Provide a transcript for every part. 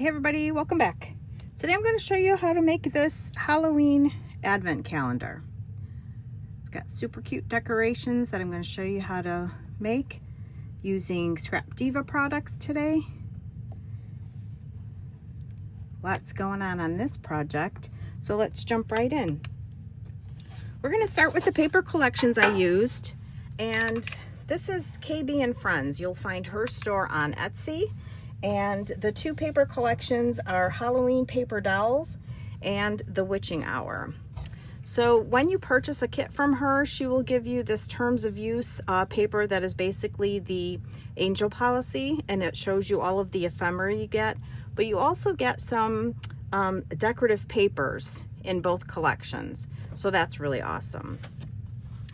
Hey everybody, welcome back. Today I'm going to show you how to make this Halloween advent calendar. It's got super cute decorations that I'm going to show you how to make using scrap Diva products today. Lots going on this project, so let's jump right in. We're going to start with the paper collections I used, and this is KB and Friends. You'll find her store on Etsy. And the two paper collections are Halloween paper dolls and the witching hour. So when you purchase a kit from her, she will give you this terms of use paper that is basically the angel policy, and it shows you all of the ephemera you get, but you also get some decorative papers in both collections. So that's really awesome.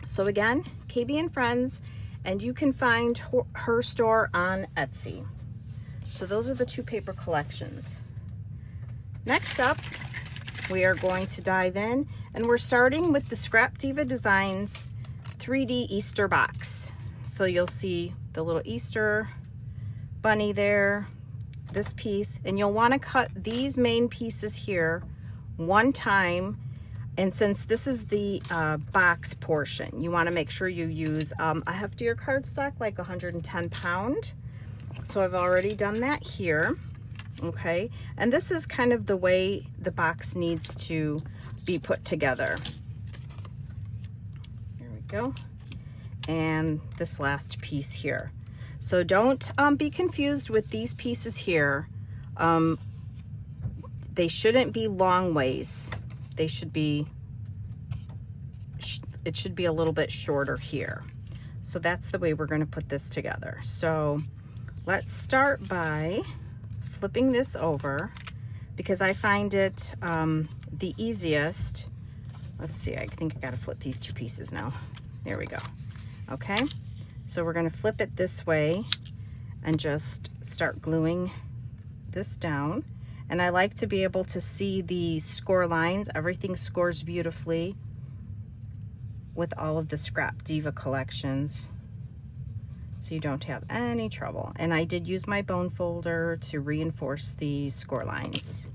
So again, KB and Friends, and you can find her store on Etsy. So those are the two paper collections. Next up, we are going to dive in, and we're starting with the Scrap Diva Designs 3D Easter box. So you'll see the little Easter bunny there, this piece, and you'll want to cut these main pieces here one time. And since this is the box portion, you want to make sure you use a heftier cardstock, like 110 pound. So I've already done that here, okay? And this is kind of the way the box needs to be put together. Here we go. And this last piece here. So don't be confused with these pieces here. They shouldn't be long ways. They should be, it should be a little bit shorter here. So that's the way we're going to put this together. So let's start by flipping this over, because I find it the easiest. Let's see, I think I gotta flip these two pieces now. There we go. Okay, so we're gonna flip it this way and just start gluing this down. And I like to be able to see the score lines. Everything scores beautifully with all of the Scrap Diva collections, so you don't have any trouble. And I did use my bone folder to reinforce the score lines.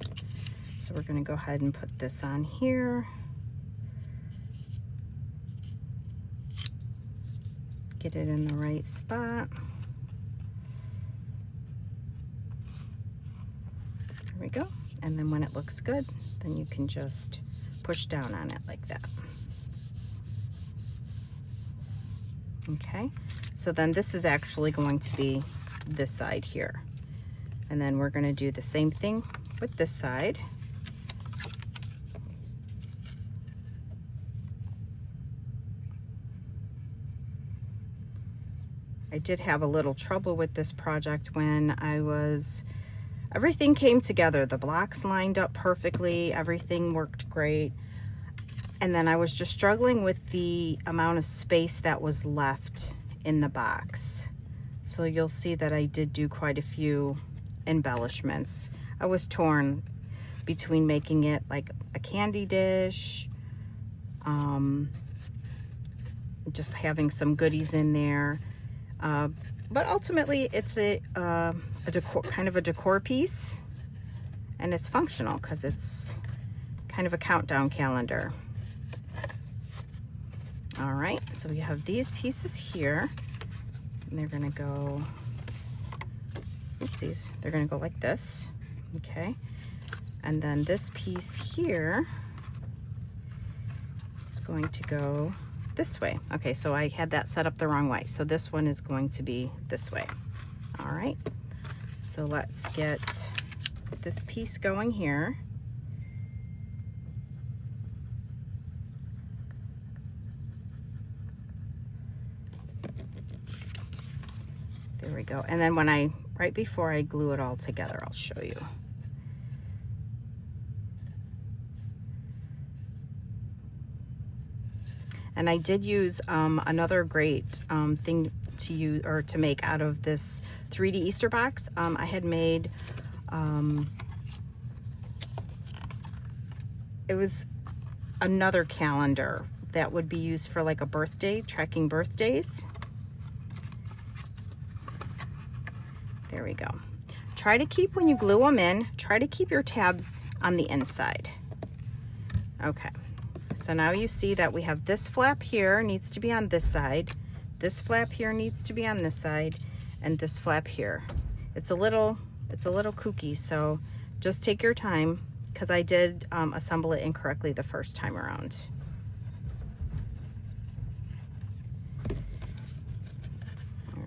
So we're going to go ahead and put this on here. Get it in the right spot. There we go. And then when it looks good, then you can just push down on it like that. Okay. So then this is actually going to be this side here. And then we're going to do the same thing with this side. I did have a little trouble with this project when everything came together. The blocks lined up perfectly. Everything worked great. And then I was just struggling with the amount of space that was left in the box. So you'll see that I did do quite a few embellishments. I was torn between making it like a candy dish, just having some goodies in there, but ultimately it's a decor, kind of a decor piece, and it's functional because it's kind of a countdown calendar. All right, so we have these pieces here, and they're gonna go, oopsies, they're gonna go like this, okay? And then this piece here is going to go this way. Okay, so I had that set up the wrong way. So this one is going to be this way. All right, so let's get this piece going here. There we go. And then right before I glue it all together, I'll show you. And I did use another great thing to use or to make out of this 3D Easter box. I had made, it was another calendar that would be used for like a birthday, tracking birthdays. There we go. try to keep, when you glue them in, try to keep your tabs on the inside. Okay, so now you see that we have this flap here needs to be on this side, this flap here needs to be on this side, and this flap here. It's a little kooky, so just take your time, because I did assemble it incorrectly the first time around. There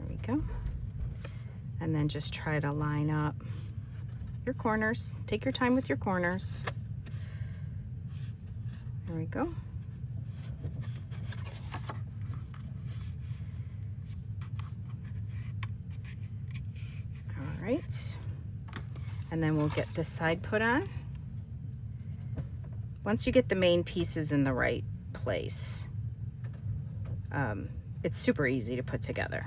we go. And then just try to line up your corners. Take your time with your corners. There we go. All right. And then we'll get this side put on. Once you get the main pieces in the right place, it's super easy to put together.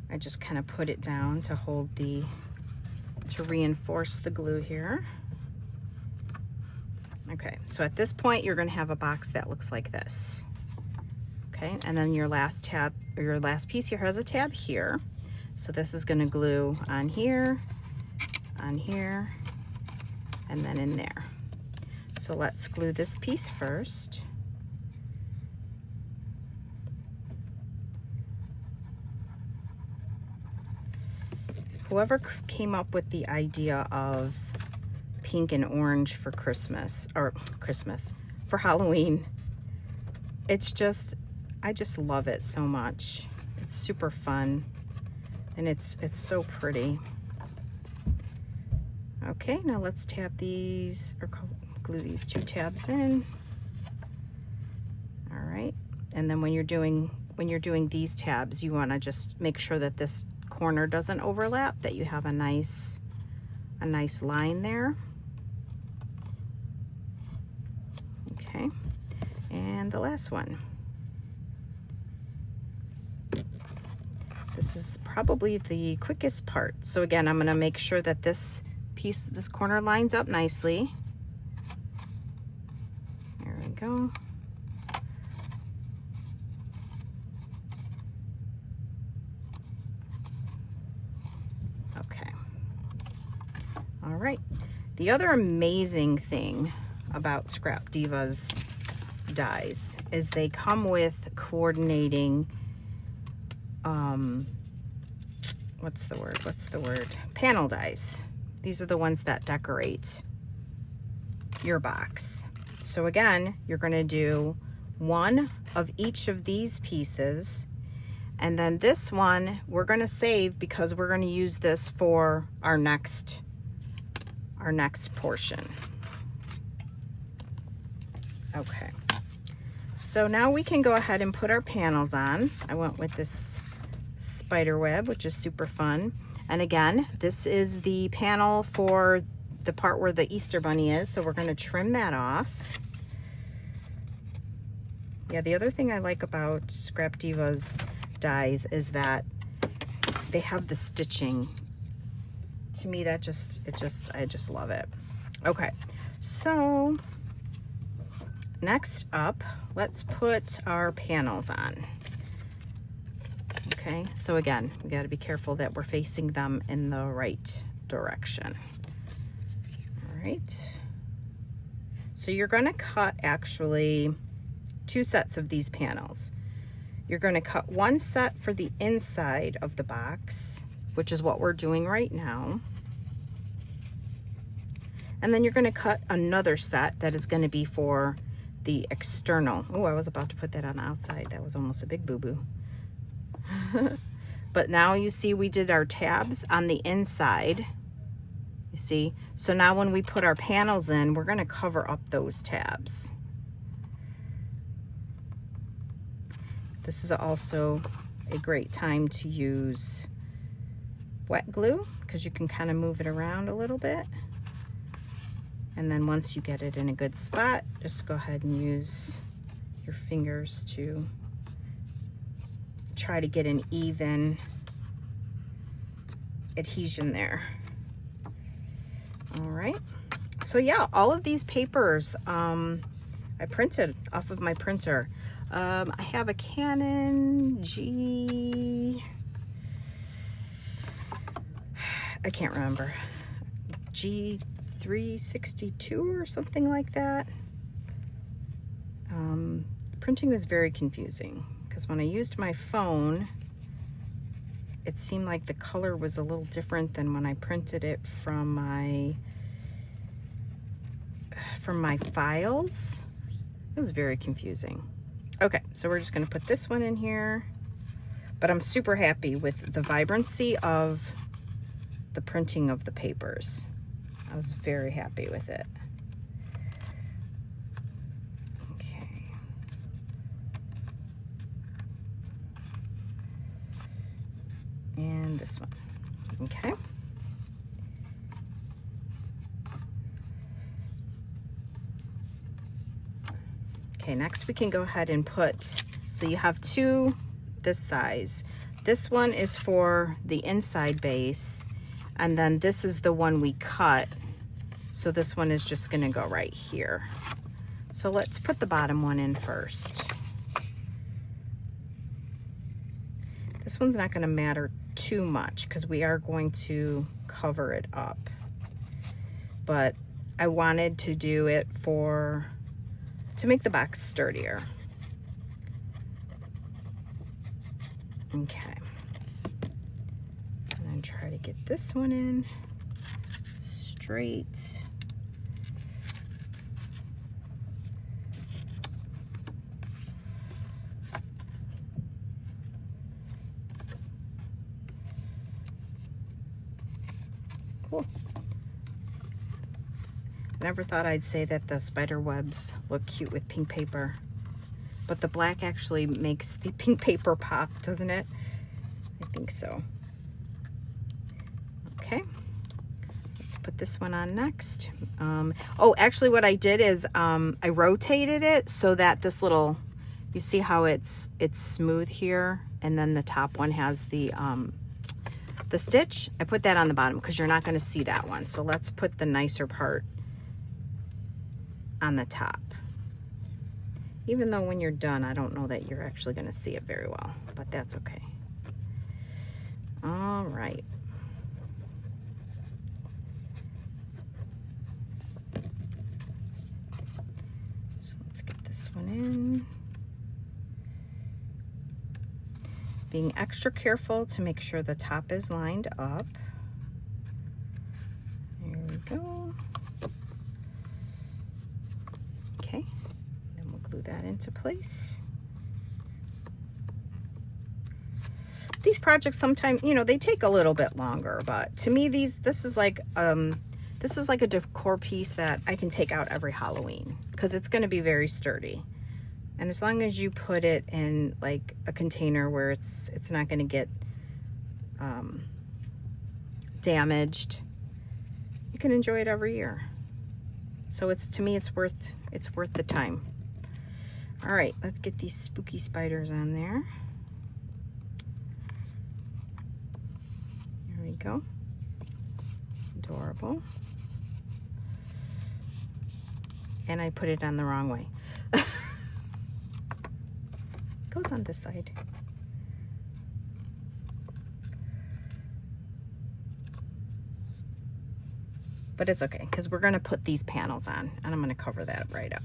I just kind of put it down to hold to reinforce the glue here. Okay, so at this point you're going to have a box that looks like this. Okay, and then your last tab, or your last piece here has a tab here. So this is going to glue on here, and then in there. So let's glue this piece first. Whoever came up with the idea of pink and orange for for Halloween, it's just, I just love it so much. It's super fun, and it's so pretty. Okay, now let's tab these, or glue these two tabs in. All right, and then when you're doing these tabs, you want to just make sure that this corner doesn't overlap, that you have a nice line there. Okay, and the last one. This is probably the quickest part. So again, I'm going to make sure that this corner lines up nicely. There we go. All right, the other amazing thing about Scrap Diva's dies is they come with coordinating, what's the word? Panel dies. These are the ones that decorate your box. So again, you're gonna do one of each of these pieces, and then this one we're gonna save because we're gonna use this for our next portion. Okay, so now we can go ahead and put our panels on. I went with this spider web, which is super fun. And again, this is the panel for the part where the Easter bunny is, so we're going to trim that off. Yeah, the other thing I like about Scrap Diva's dies is that they have the stitching. To me, I just love it. Okay, so next up, let's put our panels on. Okay, so again, we got to be careful that we're facing them in the right direction. All right, so you're going to cut actually 2 sets of these panels. You're going to cut one set for the inside of the box, which is what we're doing right now. And then you're going to cut another set that is going to be for the external. Oh, I was about to put that on the outside. That was almost a big boo-boo. But now you see we did our tabs on the inside. You see? So now when we put our panels in, we're going to cover up those tabs. This is also a great time to use wet glue because you can kind of move it around a little bit. And then once you get it in a good spot, just go ahead and use your fingers to try to get an even adhesion there. All right. So yeah, all of these papers I printed off of my printer. I have a Canon I can't remember, G362 or something like that. Printing was very confusing because when I used my phone, it seemed like the color was a little different than when I printed it from my files. It was very confusing. Okay, so we're just going to put this one in here, but I'm super happy with the vibrancy of the printing of the papers. I was very happy with it. Okay. And this one. Okay. Okay, next we can go ahead and put, so you have two this size. This one is for the inside base, and then this is the one we cut. So this one is just gonna go right here. So let's put the bottom one in first. This one's not gonna matter too much because we are going to cover it up. But I wanted to do it to make the box sturdier. Okay. And then try to get this one in straight. Cool. I never thought I'd say that the spider webs look cute with pink paper, but the black actually makes the pink paper pop, doesn't it? I think so. Okay, let's put this one on next. Oh, actually what I did is I rotated it so that this little, you see how it's smooth here, and then the top one has the stitch. I put that on the bottom because you're not going to see that one. So let's put the nicer part on the top. Even though when you're done, I don't know that you're actually going to see it very well, but that's okay. All right. So let's get this one in. Being extra careful to make sure the top is lined up. There we go. Okay, then we'll glue that into place. These projects sometimes, you know, they take a little bit longer, but to me this is like a decor piece that I can take out every Halloween because it's going to be very sturdy. And as long as you put it in like a container where it's not going to get damaged, you can enjoy it every year. So to me it's worth the time. All right, let's get these spooky spiders on there. There we go. Adorable. And I put it on the wrong way. Goes on this side. But it's okay because we're going to put these panels on and I'm going to cover that right up.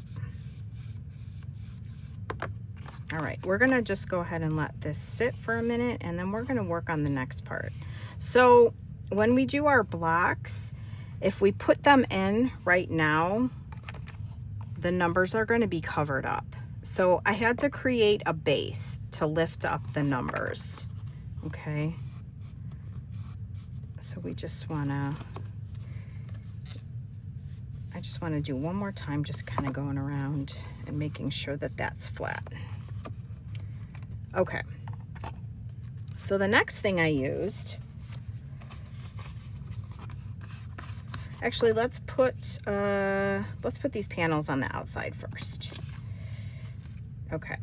All right, we're going to just go ahead and let this sit for a minute and then we're going to work on the next part. So when we do our blocks, if we put them in right now, the numbers are going to be covered up. So I had to create a base to lift up the numbers, okay? So we just wanna, I just wanna do one more time, just kind of going around and making sure that that's flat. Okay, so the next thing I used, actually let's put these panels on the outside first. Okay,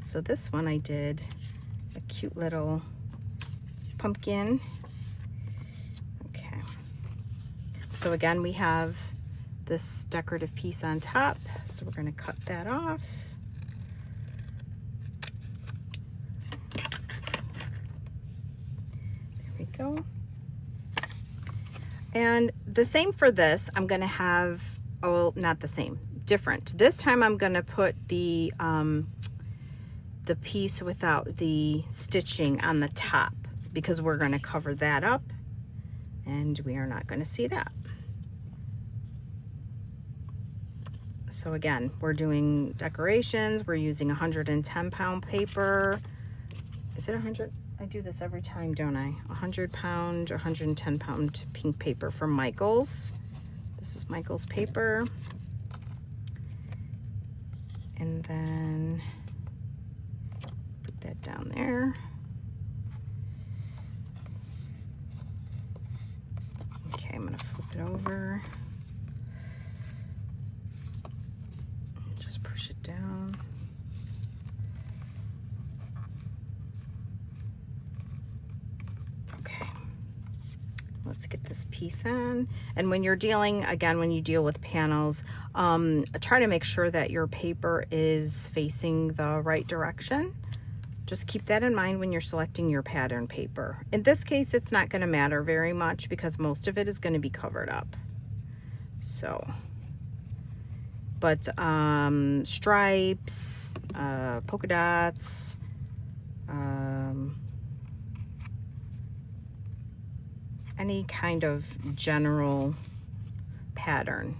so this one I did a cute little pumpkin. Okay, so again we have this decorative piece on top. So we're going to cut that off. There we go. And the same for this. I'm going to have, oh, not the same, different. This time I'm going to put the piece without the stitching on the top, because we're going to cover that up and we are not going to see that. So again, we're doing decorations. We're using 110-pound paper. Is it 100? I do this every time, don't I? 100-pound or 110-pound pink paper from Michaels. This is Michaels paper. And then put that down there. Okay, I'm gonna flip it over. Just push it down. Okay, let's get this piece on. And when you're dealing, again, when you deal with panels, try to make sure that your paper is facing the right direction. Just keep that in mind when you're selecting your pattern paper. In this case, it's not going to matter very much because most of it is going to be covered up. So, but stripes, polka dots, any kind of general pattern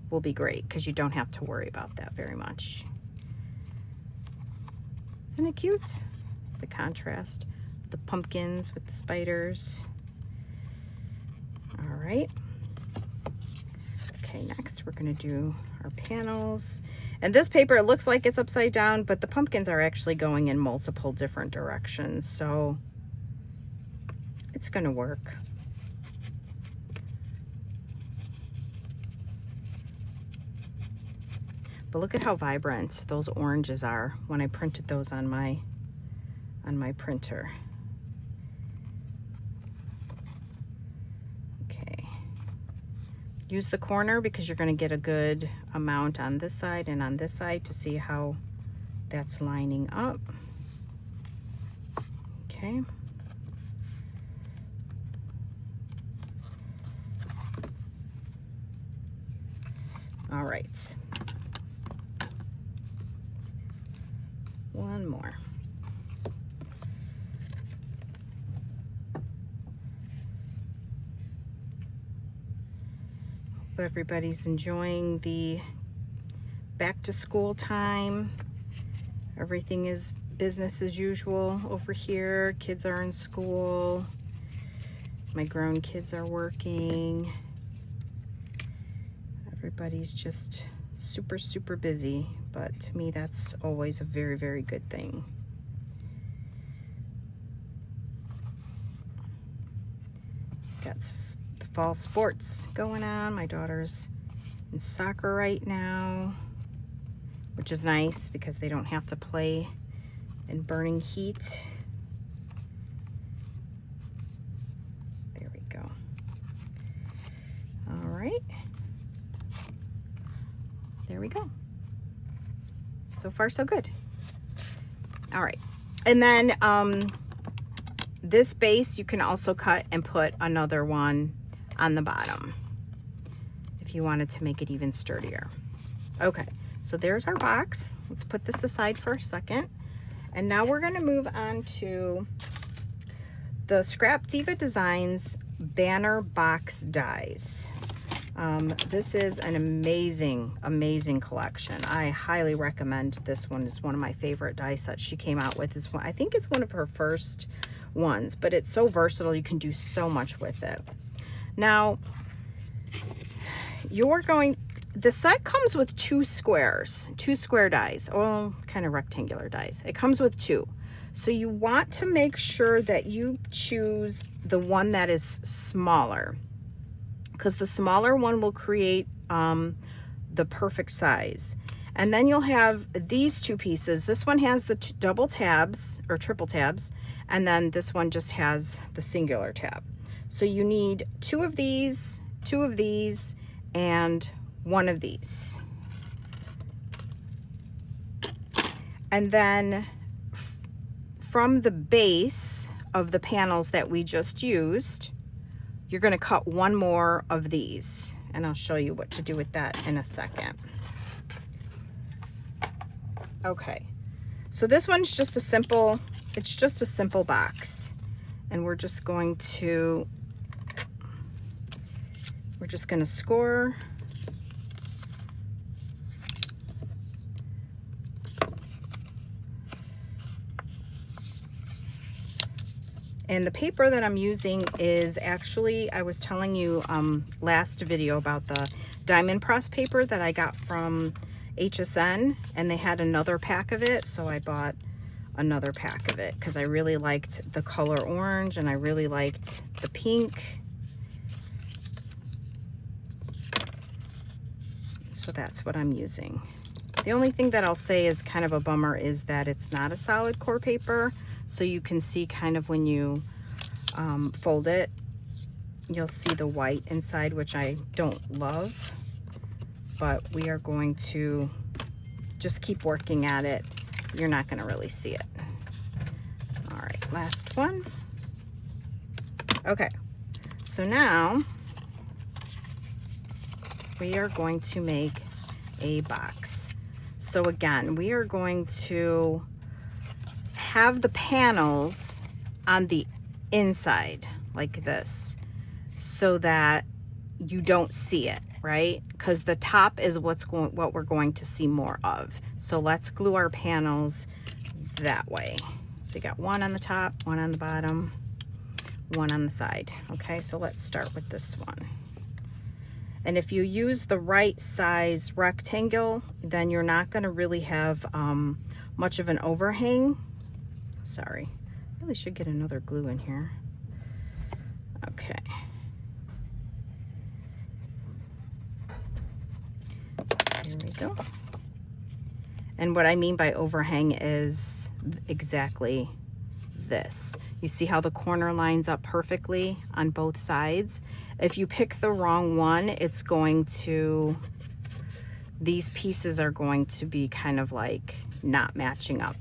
will be great because you don't have to worry about that very much. Isn't it cute? The contrast, the pumpkins with the spiders. All right. Okay, next we're gonna do our panels. And this paper, it looks like it's upside down, but the pumpkins are actually going in multiple different directions, so it's gonna work. But look at how vibrant those oranges are when I printed those on my printer. Okay. Use the corner because you're going to get a good amount on this side and on this side to see how that's lining up. Okay. All right. One more. Hope everybody's enjoying the back to school time. Everything is business as usual over here. Kids are in school. My grown kids are working. Everybody's just super, super busy, but to me that's always a very, very good thing. Got the fall sports going on. My daughter's in soccer right now, which is nice because they don't have to play in burning heat. There we go. All right. There we go. So far, so good. All right. And then this base, you can also cut and put another one on the bottom if you wanted to make it even sturdier. Okay, so there's our box. Let's put this aside for a second. And now we're going to move on to the Scrap Diva Designs banner box dies. This is an amazing, amazing collection. I highly recommend this one. It's one of my favorite die sets she came out with. Is one, I think it's one of her first ones, but it's so versatile. You can do so much with it. Now, the set comes with two square dies, or kind of rectangular dies. It comes with two. So you want to make sure that you choose the one that is smaller, because the smaller one will create the perfect size. And then you'll have these two pieces. This one has the double tabs or triple tabs, and then this one just has the singular tab. So you need two of these, and one of these. And then from the base of the panels that we just used, you're going to cut one more of these, and I'll show you what to do with that in a second. Okay, so this one's just a simple, it's just a simple box, and we're just going to score. And the paper that I'm using is actually, I was telling you last video about the diamond press paper that I got from HSN, and they had another pack of it, so I bought another pack of it because I really liked the color orange and I really liked the pink. So that's what I'm using. The only thing that I'll say is kind of a bummer is that it's not a solid core paper. So you can see kind of when you fold it, you'll see the white inside, which I don't love, but we are going to just keep working at it. You're not going to really see it. All right, last one. Okay, so now we are going to make a box. So again, we are going to have the panels on the inside like this so that you don't see it, right? Because the top is what we're going to see more of. So let's glue our panels that way. So you got one on the top, one on the bottom, one on the side. Okay, so let's start with this one. And if you use the right size rectangle, then you're not going to really have much of an overhang. Sorry, really should get another glue in here. Okay. There we go. And what I mean by overhang is exactly this. You see how the corner lines up perfectly on both sides? If you pick the wrong one, it's going to, these pieces are going to be kind of like not matching up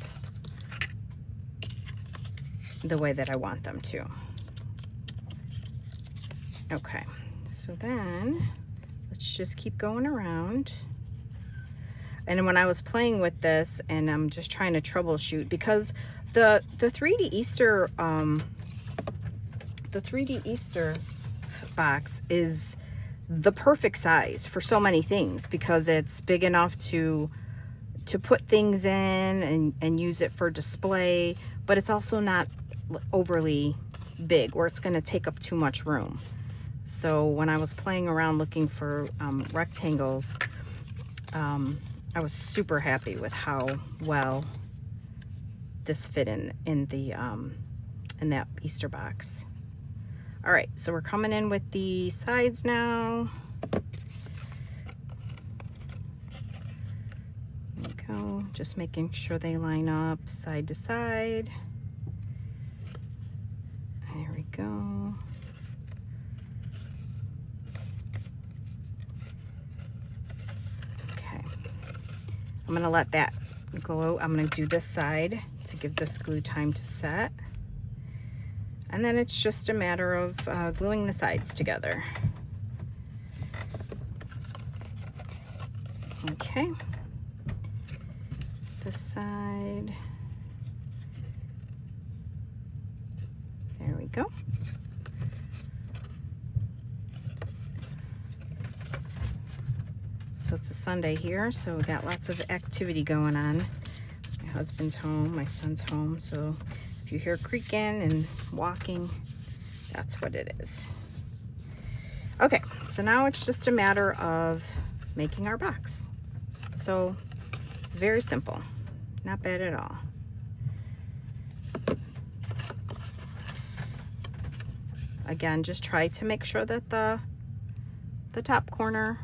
the way that I want them to. Okay, so then let's just keep going around. And when I was playing with this, and I'm just trying to troubleshoot, because the 3D Easter box is the perfect size for so many things, because it's big enough to put things in and use it for display, but it's also not overly big where it's going to take up too much room. So when I was playing around looking for rectangles, I was super happy with how well this fit in that Easter box. All right, so we're coming in with the sides now. There we go, just making sure they line up side to side. There we go. Okay, I'm gonna let that glue. I'm gonna do this side to give this glue time to set. And then it's just a matter of gluing the sides together. Okay, this side. There we go. So it's a Sunday here, so we got lots of activity going on. My husband's home, my son's home, so if you hear creaking and walking, that's what it is. Okay, so now it's just a matter of making our box. So very simple, not bad at all. Again, just try to make sure that the top corner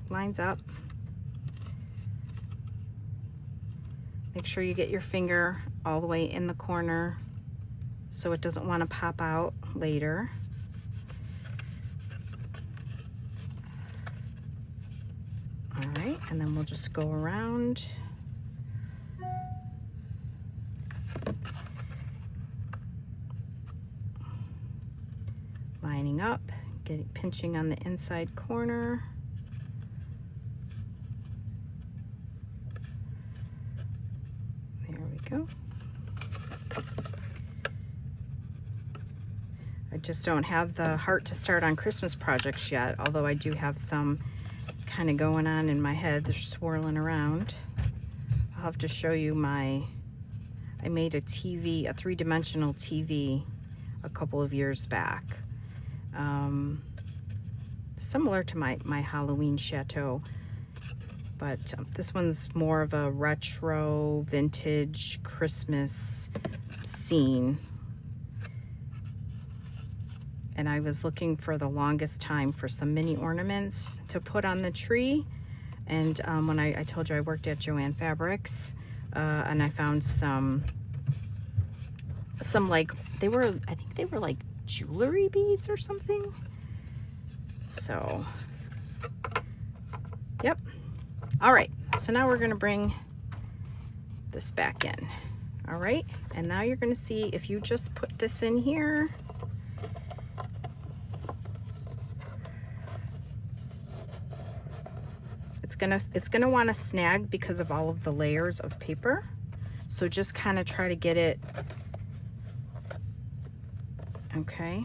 lines up. Make sure you get your finger all the way in the corner so it doesn't want to pop out later. All right, and then we'll just go around. Lining up, pinching on the inside corner. There we go. I just don't have the heart to start on Christmas projects yet, although I do have some kind of going on in my head. They're swirling around. I'll have to show you I made a TV, a 3-dimensional TV a couple of years back. Similar to my Halloween chateau, but this one's more of a retro vintage Christmas scene. And I was looking for the longest time for some mini ornaments to put on the tree. And when I told you I worked at Joann Fabrics, and I found some like, I think they were like jewelry beads or something. So, yep. All right, so now we're gonna bring this back in. All right, and now you're gonna see if you just put this in here, it's gonna wanna snag because of all of the layers of paper. So just kind of try to get it, okay.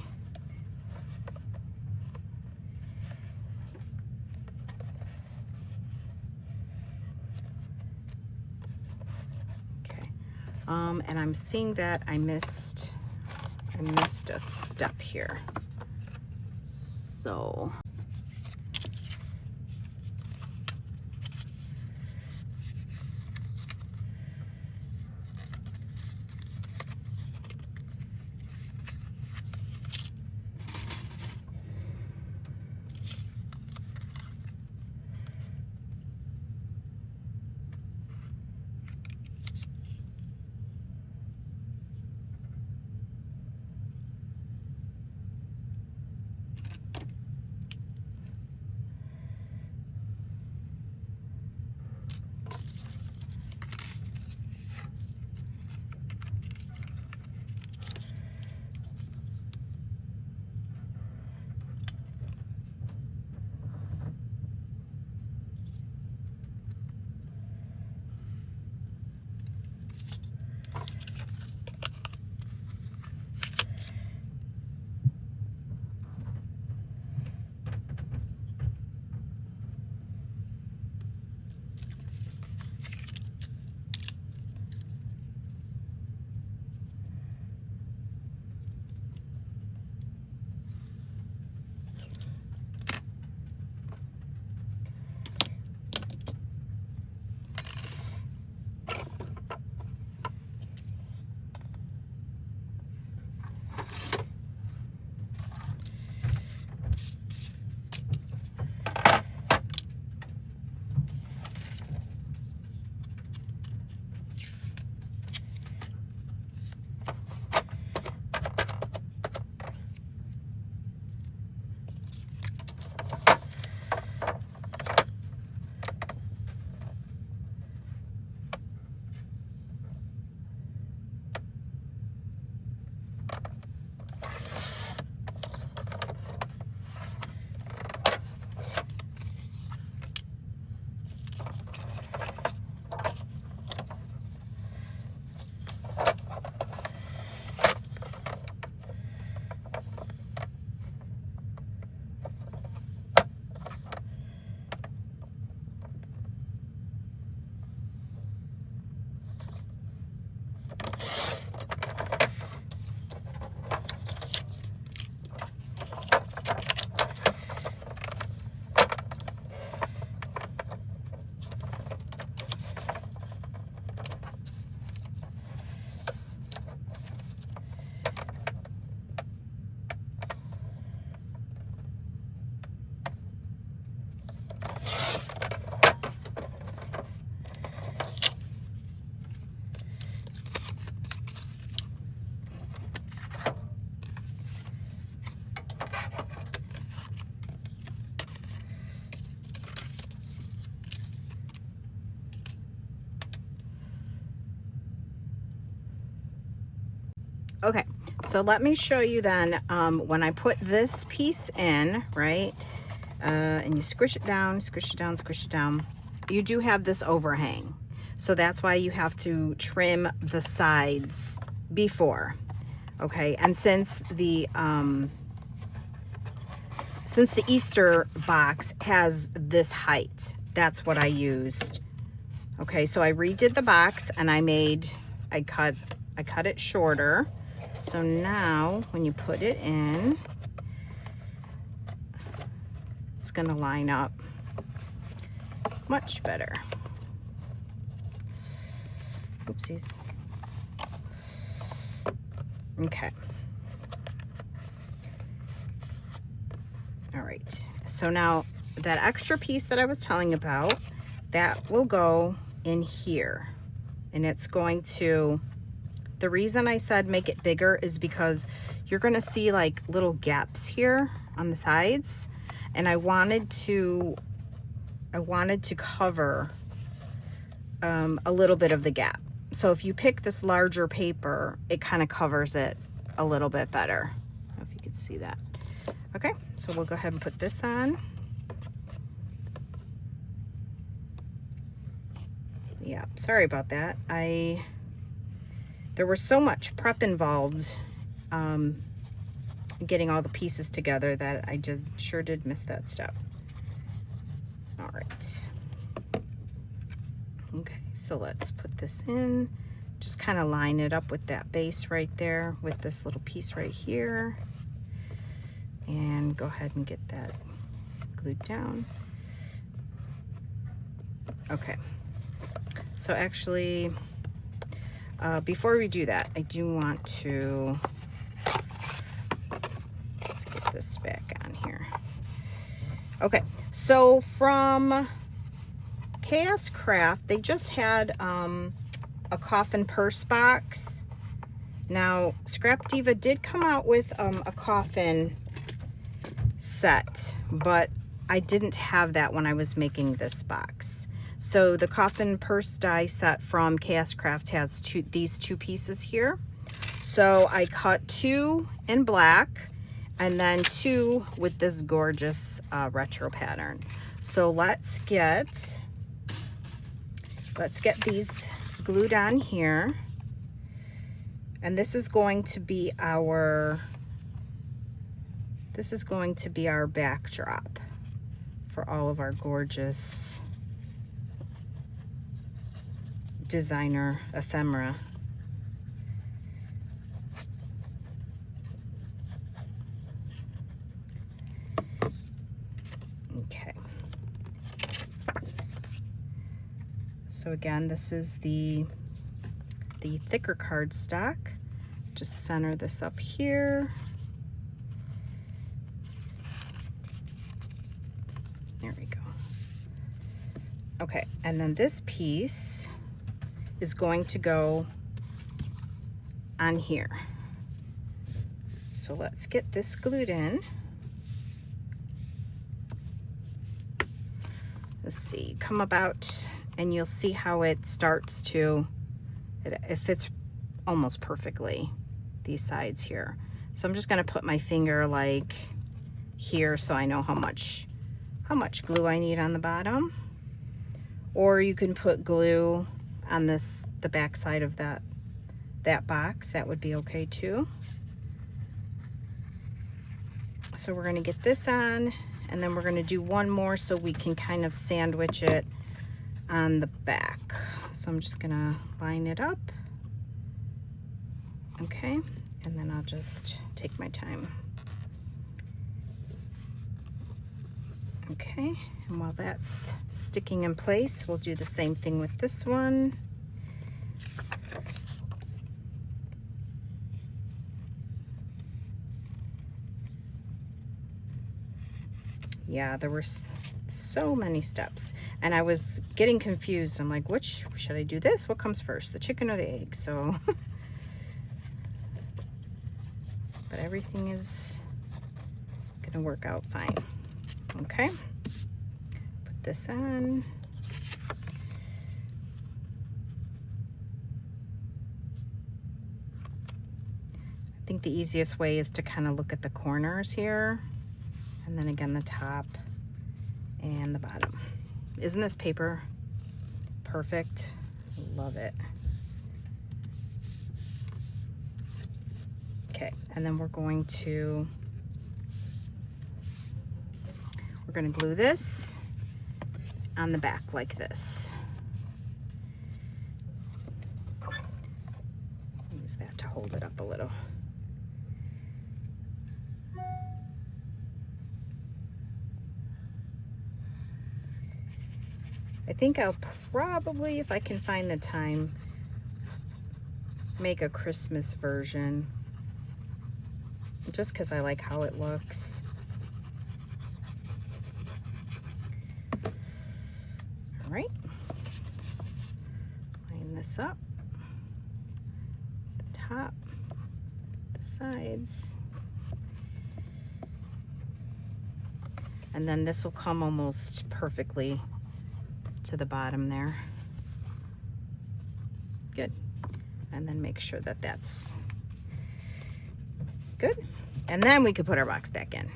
And I'm seeing that I missed a step here. So Okay, so let me show you then, when I put this piece in, right, and you squish it down, squish it down, squish it down, you do have this overhang. So that's why you have to trim the sides before, okay? And since the Easter box has this height, that's what I used. Okay, so I redid the box and I cut it shorter. So now when you put it in, it's gonna line up much better. Oopsies. Okay. All right, so now that extra piece that I was telling about, that will go in here, and it's going to, the reason I said make it bigger is because you're gonna see like little gaps here on the sides, and I wanted to cover a little bit of the gap. So if you pick this larger paper, it kind of covers it a little bit better. I don't know if you can see that. Okay, so we'll go ahead and put this on. Yeah, sorry about that. There was so much prep involved getting all the pieces together that I just sure did miss that step. All right. Okay, so let's put this in. Just kind of line it up with that base right there with this little piece right here. And go ahead and get that glued down. Okay. So actually, before we do that, I do want to, let's get this back on here. Okay, so from Chaos Craft, they just had a Coffin purse box. Now, Scrap Diva did come out with a Coffin set, but I didn't have that when I was making this box. So the Coffin purse die set from Chaos Craft has these two pieces here. So I cut 2 in black and then 2 with this gorgeous retro pattern. So let's get these glued on here. And this is going to be our backdrop for all of our gorgeous designer ephemera. Okay. So again, this is the thicker cardstock. Just center this up here. There we go. Okay, and then this piece is going to go on here. So let's get this glued in. Let's see, come about and you'll see how it starts to, it fits almost perfectly, these sides here. So I'm just gonna put my finger like here so I know how much glue I need on the bottom. Or you can put glue on the back side of that box. That would be okay too. So we're gonna get this on, and then we're gonna do one more so we can kind of sandwich it on the back. So I'm just gonna line it up. Okay, and then I'll just take my time. Okay, and while that's sticking in place, we'll do the same thing with this one. Yeah, there were so many steps, and I was getting confused. I'm like, which should I do this? What comes first, the chicken or the egg? So, but everything is gonna work out fine. Okay, put this on. the easiest way is to kind of look at the corners here, and then again the top and the bottom. Isn't this paper perfect? Love it. Okay, and then we're going to glue this on the back like this. Use that to hold it up a little. I think I'll probably, if I can find the time, make a Christmas version, just because I like how it looks. All right, line this up, the top, the sides, and then this will come almost perfectly to the bottom there. Good. And then make sure that that's good. And then we could put our box back in.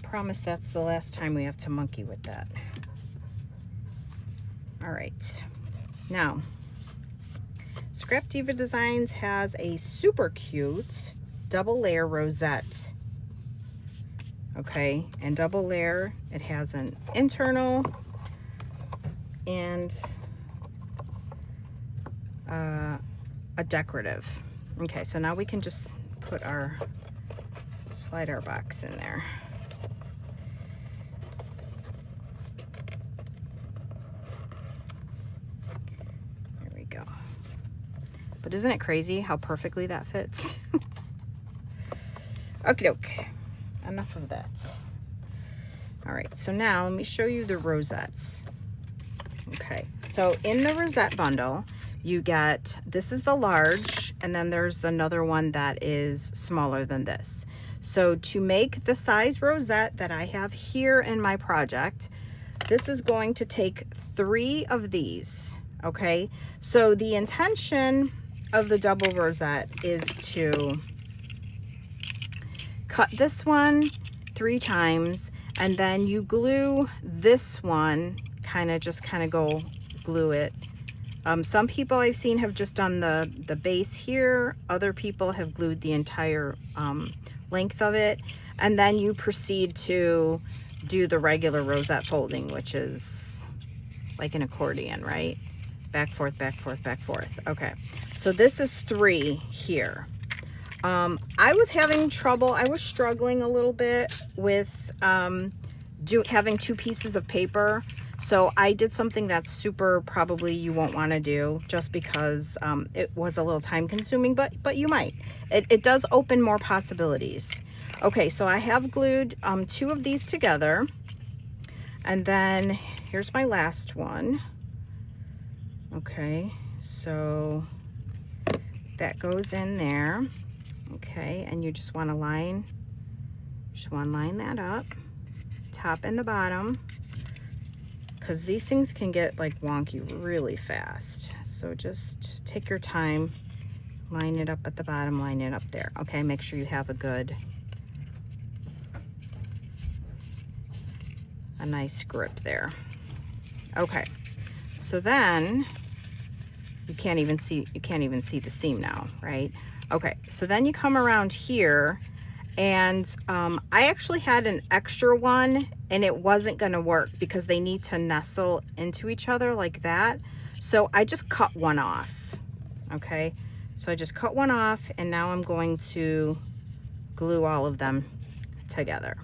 Promise that's the last time we have to monkey with that. All right. Now, Scrap Diva Designs has a super cute double layer rosette. Okay, and double layer, it has an internal and a decorative. Okay, so now we can just put slide our box in there. There we go. But isn't it crazy how perfectly that fits? Okie doke. Enough of that. All right, so now let me show you the rosettes. Okay, so in the rosette bundle, you get, this is the large, and then there's another one that is smaller than this. So to make the size rosette that I have here in my project, this is going to take 3 of these, okay? So the intention of the double rosette is to cut this one 3 times, and then you glue this one, kind of go glue it. Some people I've seen have just done the base here. Other people have glued the entire length of it, and then you proceed to do the regular rosette folding, which is like an accordion, right? Back, forth, back, forth, back, forth. Okay, so this is 3 here. I was having trouble, I was struggling a little bit with having 2 pieces of paper. So I did something that's super probably you won't want to do, just because it was a little time consuming, but you might. It does open more possibilities. Okay, so I have glued 2 of these together, and then here's my last one. Okay, so that goes in there. Okay, and you just want to line that up, top and the bottom, because these things can get like wonky really fast. So just take your time, line it up at the bottom, line it up there. Okay, make sure you have a nice grip there. Okay, so then you can't even see the seam now, right? Okay, so then you come around here, and I actually had an extra one, and it wasn't gonna work because they need to nestle into each other like that. So I just cut one off, okay? So I just cut one off, and now I'm going to glue all of them together.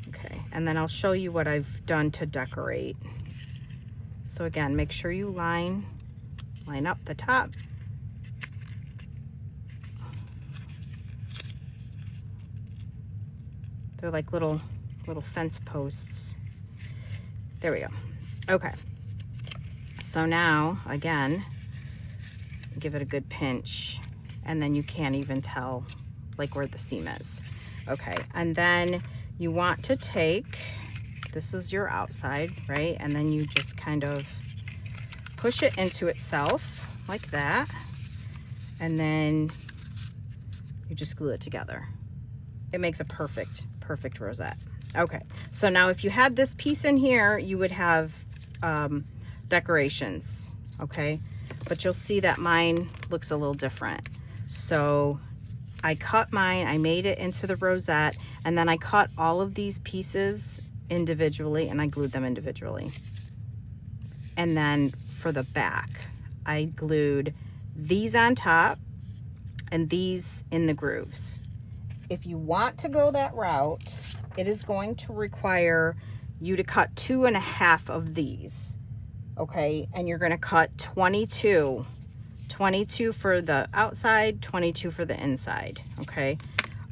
Okay, and then I'll show you what I've done to decorate. So again, make sure you line up the top. They're like little fence posts. There we go. Okay. So now, again, give it a good pinch, and then you can't even tell like where the seam is. Okay, and then you want to take, this is your outside, right? And then you just kind of push it into itself like that. And then you just glue it together. It makes a perfect rosette. Okay, so now if you had this piece in here, you would have decorations, okay? But you'll see that mine looks a little different. So I cut mine, I made it into the rosette, and then I cut all of these pieces individually and I glued them individually. And then for the back, I glued these on top and these in the grooves. If you want to go that route, it is going to require you to cut 2.5 of these, okay? And you're gonna cut 22 for the outside, 22 for the inside, okay?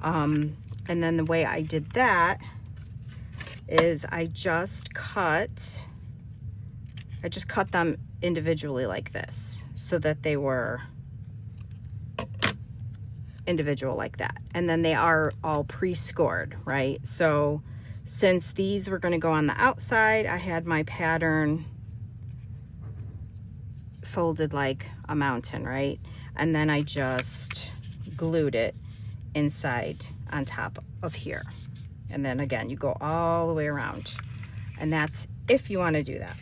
And then the way I did that is I just cut them individually like this, so that they were individual like that. And then they are all pre-scored, right? So since these were going to go on the outside, I had my pattern folded like a mountain, right? And then I just glued it inside on top of here. And then again, you go all the way around. And that's if you want to do that.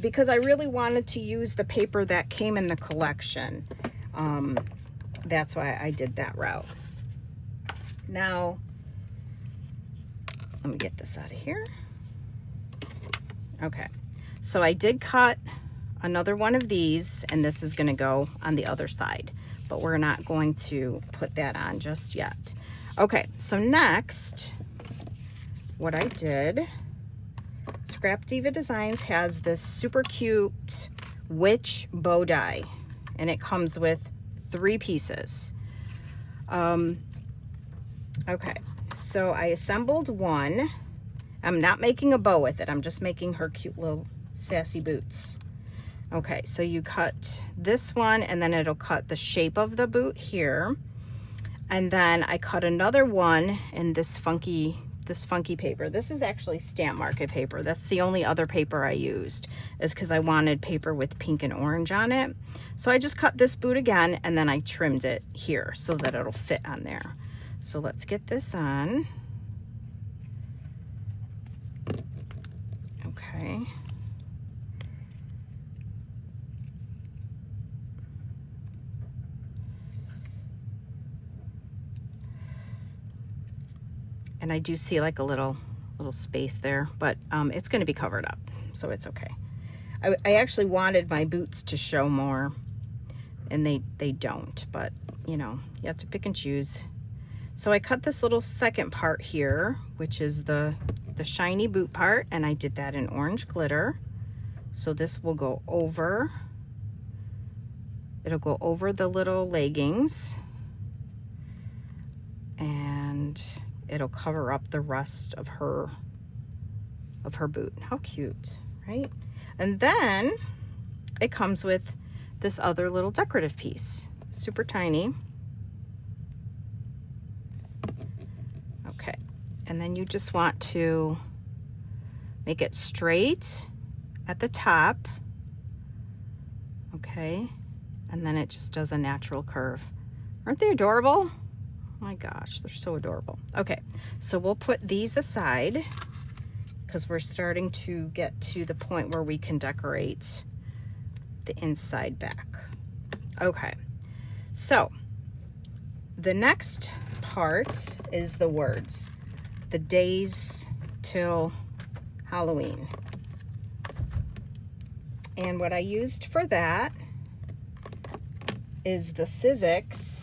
Because I really wanted to use the paper that came in the collection. That's why I did that route. Now, let me get this out of here. Okay, so I did cut another one of these, and this is going to go on the other side, but we're not going to put that on just yet. Okay, so next, what I did, Scrap Diva Designs has this super cute witch bow die, and it comes with 3 pieces. Okay, so I assembled one. I'm not making a bow with it. I'm just making her cute little sassy boots. Okay, so you cut this one, and then it'll cut the shape of the boot here. And then I cut another one in this funky paper. This is actually Stamp Market paper. That's the only other paper I used, is because I wanted paper with pink and orange on it. So I just cut this boot again, and then I trimmed it here so that it'll fit on there. So let's get this on. Okay. And I do see like a little space there, but it's going to be covered up, so it's okay. I actually wanted my boots to show more, and they don't, but you know, you have to pick and choose. So I cut this little second part here, which is the shiny boot part, and I did that in orange glitter. So this will go over, it'll go over the little leggings, and it'll cover up the rest of her boot. How cute, right? And then it comes with this other little decorative piece, super tiny. Okay, and then you just want to make it straight at the top, okay? And then it just does a natural curve. Aren't they adorable? My gosh, they're so adorable. Okay, so we'll put these aside because we're starting to get to the point where we can decorate the inside back. Okay, so the next part is the words, the days till Halloween. And what I used for that is the Sizzix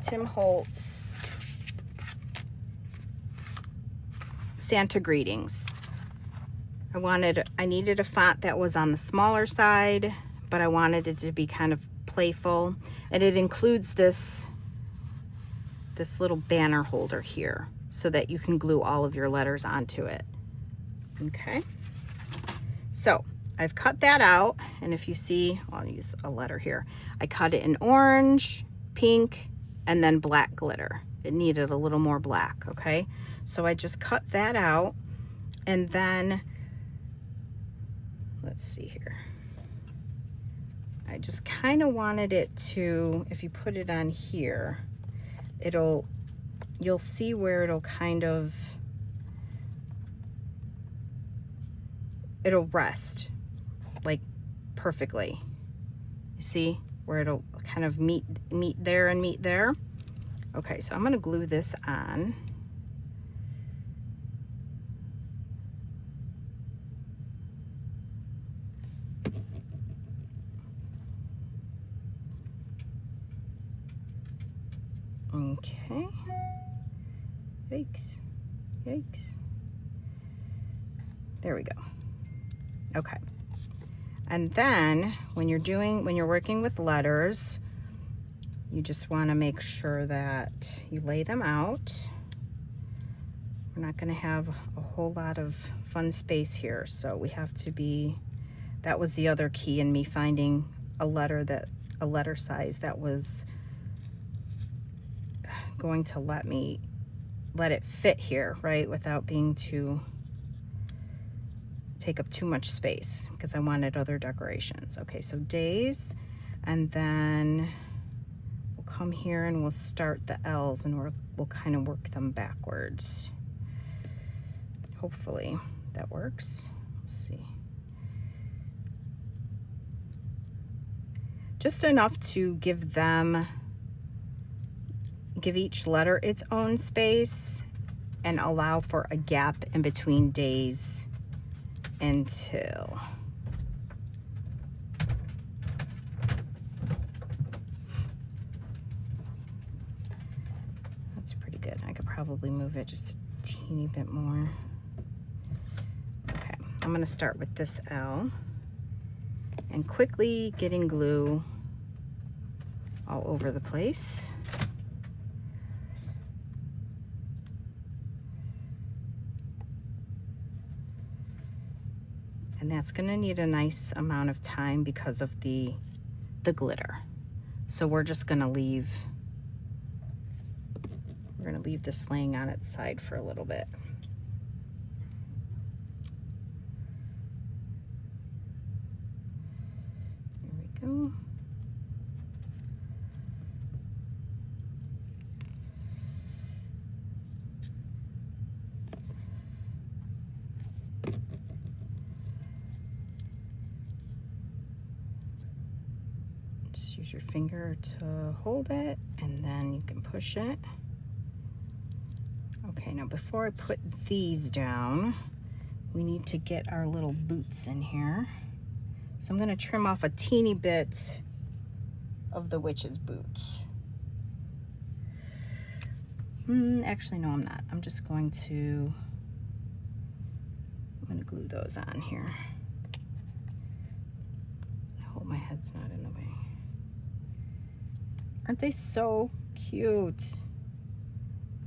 Tim Holtz Santa Greetings. I needed a font that was on the smaller side, but I wanted it to be kind of playful, and it includes this little banner holder here so that you can glue all of your letters onto it. Okay, so I've cut that out, and if you see, I'll use a letter here. I cut it in orange, pink, and then black glitter. It needed a little more black, okay? So I just cut that out, and then, let's see here. I just kind of wanted it to, if you put it on here, you'll see where it'll rest like perfectly. You see where it'll kind of meet there and meet there. Okay, so I'm going to glue this on. Okay. Yikes. Yikes. There we go. Okay. And then when you're working with letters, you just want to make sure that you lay them out. We're not going to have a whole lot of fun space here, so we have to be, that was the other key in me finding a letter size that was going to let it fit here, right, without being take up too much space, because I wanted other decorations. Okay, so days, and then we'll come here and we'll start the L's, and we'll kind of work them backwards. Hopefully that works. Let's see. Just enough to give each letter its own space and allow for a gap in between days until. That's pretty good. I could probably move it just a teeny bit more. Okay, I'm going to start with this L and quickly getting glue all over the place. And that's going to need a nice amount of time because of the glitter. So we're just going to leave this laying on its side for a little bit. There we go. Use your finger to hold it, and then you can push it. Okay, now before I put these down, we need to get our little boots in here. So I'm going to trim off a teeny bit of the witch's boots. Actually, no, I'm not. I'm going to glue those on here. I hope my head's not in the way. Aren't they so cute?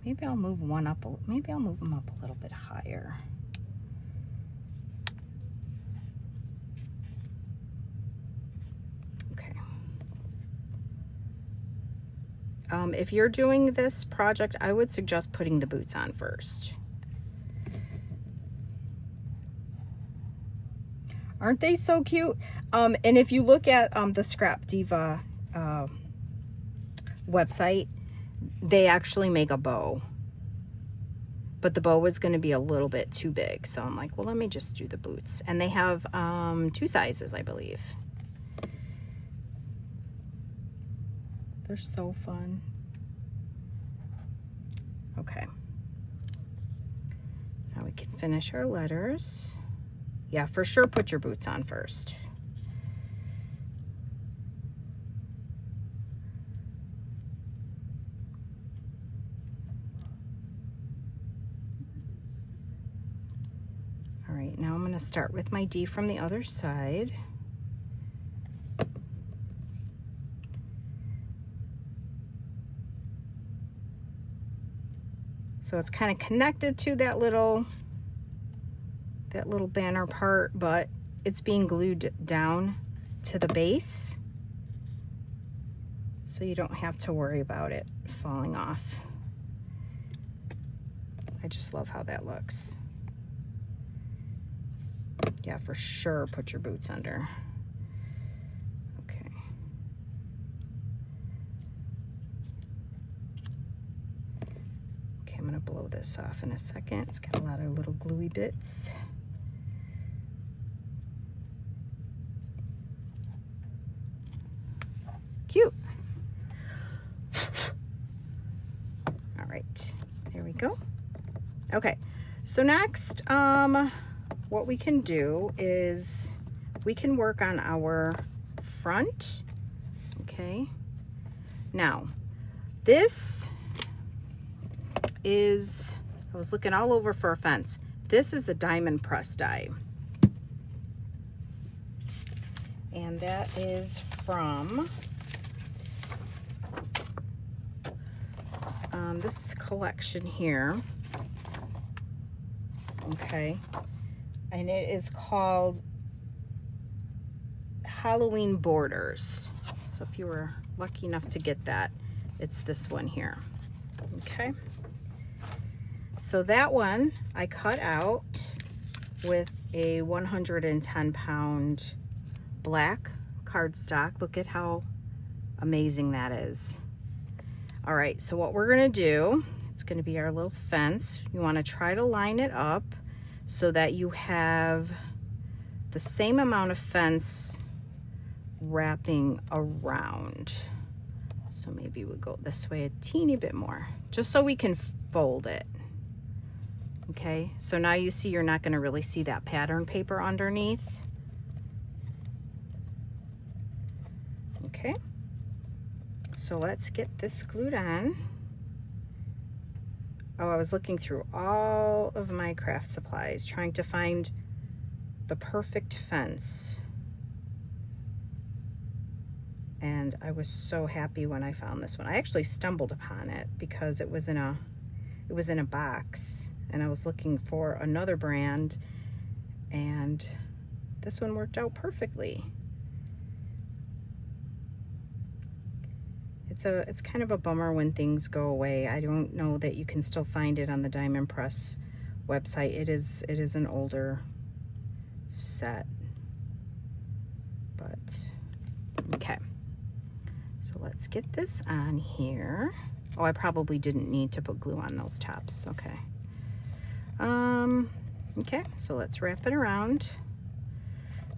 Maybe I'll move them up a little bit higher. Okay. If you're doing this project, I would suggest putting the boots on first. Aren't they so cute? And if you look at the Scrap Diva website, they actually make a bow, but the bow was going to be a little bit too big, so I'm like, well, let me just do the boots. And they have 2 sizes, I believe. They're so fun. Okay, now we can finish our letters. Yeah, for sure put your boots on first. All right, now I'm going to start with my D from the other side. So it's kind of connected to that little banner part, but it's being glued down to the base, so you don't have to worry about it falling off. I just love how that looks. Yeah, for sure put your boots under. Okay. gonna blow this off in a second. It's got a lot of little gluey bits. Cute. All right, there we go. Okay, so next, what we can do is we can work on our front. Okay, now this is, I was looking all over for a fence. This is a diamond press die, and that is from this collection here. Okay, and it is called Halloween Borders. So if you were lucky enough to get that, it's this one here. Okay, so that one I cut out with a 110-pound black cardstock. Look at how amazing that is. All right, so what we're gonna do, it's gonna be our little fence. You wanna try to line it up so that you have the same amount of fence wrapping around. So maybe we'll go this way a teeny bit more, just so we can fold it. Okay, so now you see you're not gonna really see that pattern paper underneath. Okay, so let's get this glued on. Oh, I was looking through all of my craft supplies trying to find the perfect fence. And I was so happy when I found this one. I actually stumbled upon it because it was in a box, and I was looking for another brand, and this one worked out perfectly. It's kind of a bummer when things go away. I don't know that you can still find it on the Diamond Press website. It is an older set, but okay. So let's get this on here. Oh, I probably didn't need to put glue on those tops. Okay. Okay, so let's wrap it around,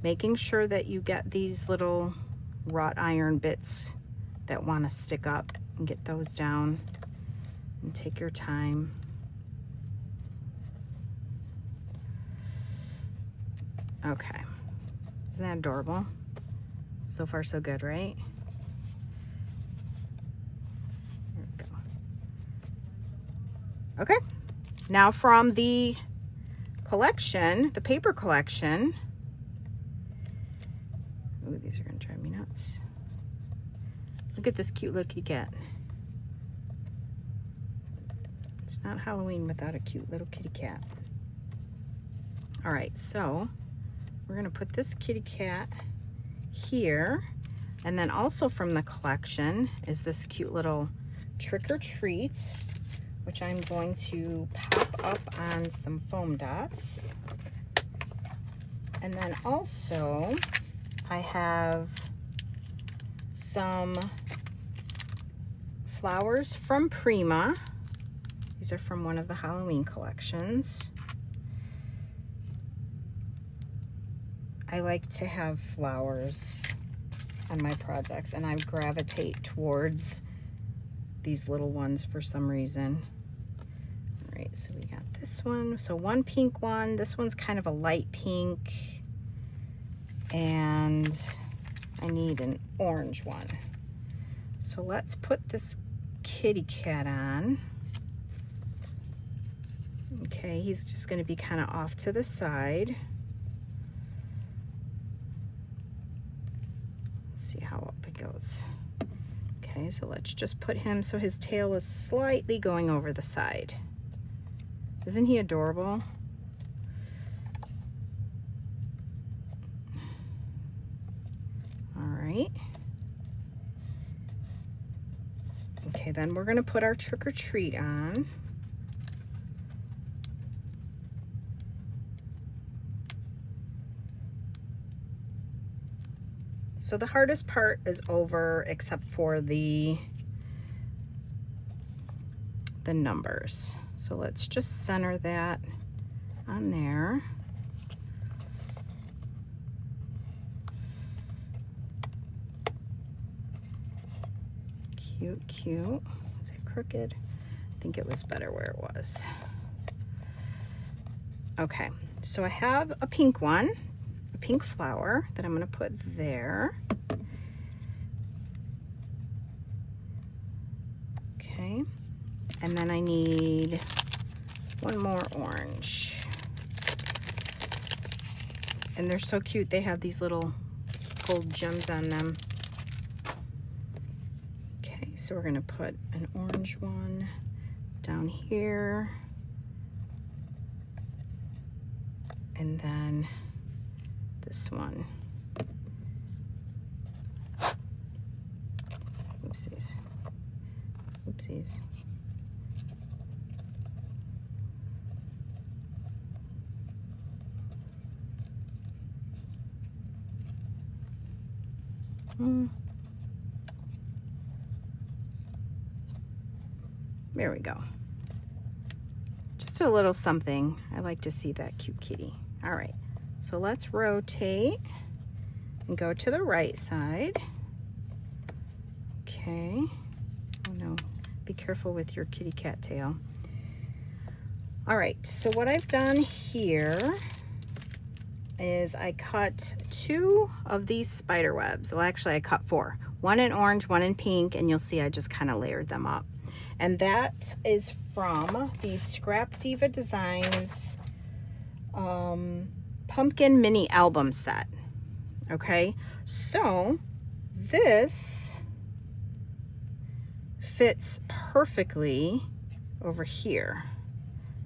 making sure that you get these little wrought iron bits that want to stick up, and get those down, and take your time. Okay, isn't that adorable? So far so good, right? There we go. Okay, now from the collection, the paper collection. Ooh, these are gonna drive me nuts. Look at this cute little kitty cat. It's not Halloween without a cute little kitty cat. All right, so we're gonna put this kitty cat here, and then also from the collection is this cute little trick or treat, which I'm going to pop up on some foam dots. And then also I have some flowers from Prima. These are from one of the Halloween collections. I like to have flowers on my projects, and I gravitate towards these little ones for some reason. All right, so we got this one. So one pink one. This one's kind of a light pink, and I need an orange one. So let's put this kitty cat on. Okay, he's just going to be kind of off to the side. Let's see how up it goes. Okay, so let's just put him so his tail is slightly going over the side. Isn't he adorable? All right. Okay, then we're gonna put our trick or treat on. So the hardest part is over, except for the numbers. So let's just center that on there. Cute, cute. Is it crooked? I think it was better where it was. Okay, so I have a pink one, a pink flower that I'm going to put there. Okay, and then I need one more orange. And they're so cute. They have these little gold gems on them. Okay, so we're going to put an orange one down here. And then this one. Oopsies. Oopsies. There we go. Just a little something. I like to see that cute kitty. All right, so let's rotate and go to the right side. Okay. Oh no, be careful with your kitty cat tail. All right, so what I've done here is I cut 2 of these spider webs. Well, actually I cut 4. One in orange, one in pink, and you'll see I just kind of layered them up. And that is from the Scrap Diva Designs pumpkin mini album set. Okay, so this fits perfectly over here.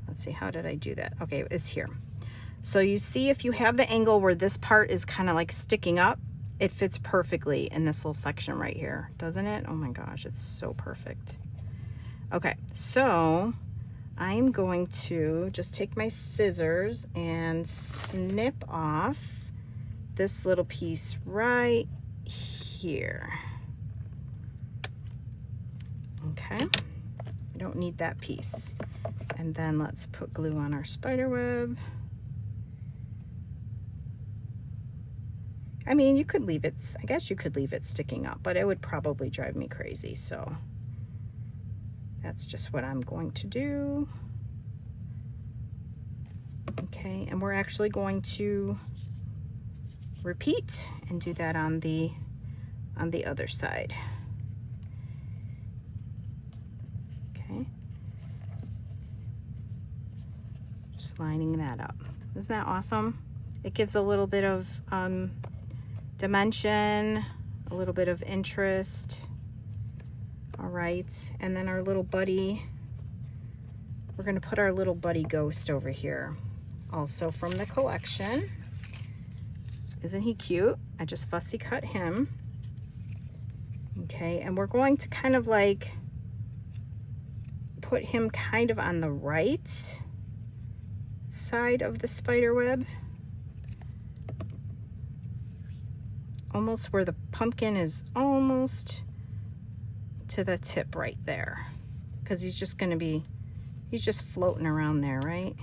Let's see, how did I do that? Okay, it's here. So you see, if you have the angle where this part is kind of like sticking up, it fits perfectly in this little section right here, doesn't it? Oh my gosh, it's so perfect. Okay, so I'm going to just take my scissors and snip off this little piece right here. Okay, I don't need that piece. And then let's put glue on our spider web. I mean, you could leave it, I guess you could leave it sticking up, but it would probably drive me crazy, so that's just what I'm going to do. Okay, and we're actually going to repeat and do that on the other side. Okay. Just lining that up. Isn't that awesome? It gives a little bit of dimension, a little bit of interest. All right, and then our little buddy, we're gonna put our little buddy ghost over here. Also from the collection. Isn't he cute? I just fussy cut him. Okay, and we're going to kind of like put him kind of on the right side of the spider web. Almost where the pumpkin is almost to the tip right there. Because he's just going to be, he's just floating around there, right?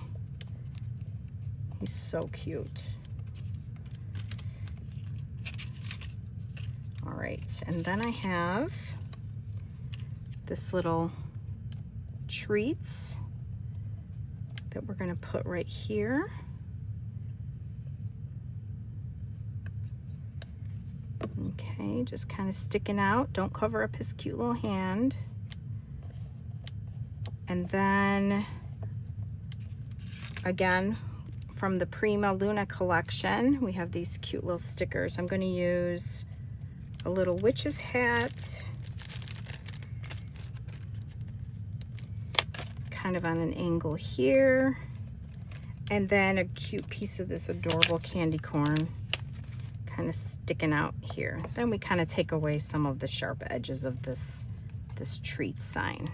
He's so cute. All right, and then I have this little treats that we're going to put right here. Okay, just kind of sticking out. Don't cover up his cute little hand. And then, again, from the Prima Luna collection, we have these cute little stickers. I'm going to use a little witch's hat, kind of on an angle here, and then a cute piece of this adorable candy corn kind of sticking out here. Then we kind of take away some of the sharp edges of this treat sign.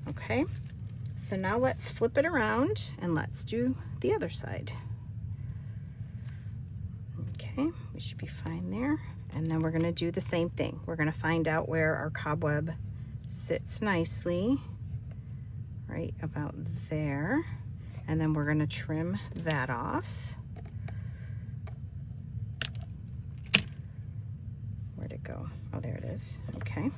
Okay, so now let's flip it around and let's do the other side. Okay, we should be fine there. And then we're going to do the same thing. We're going to find out where our cobweb sits nicely right about there. And then we're gonna trim that off. Where'd it go? Oh, there it is. Okay.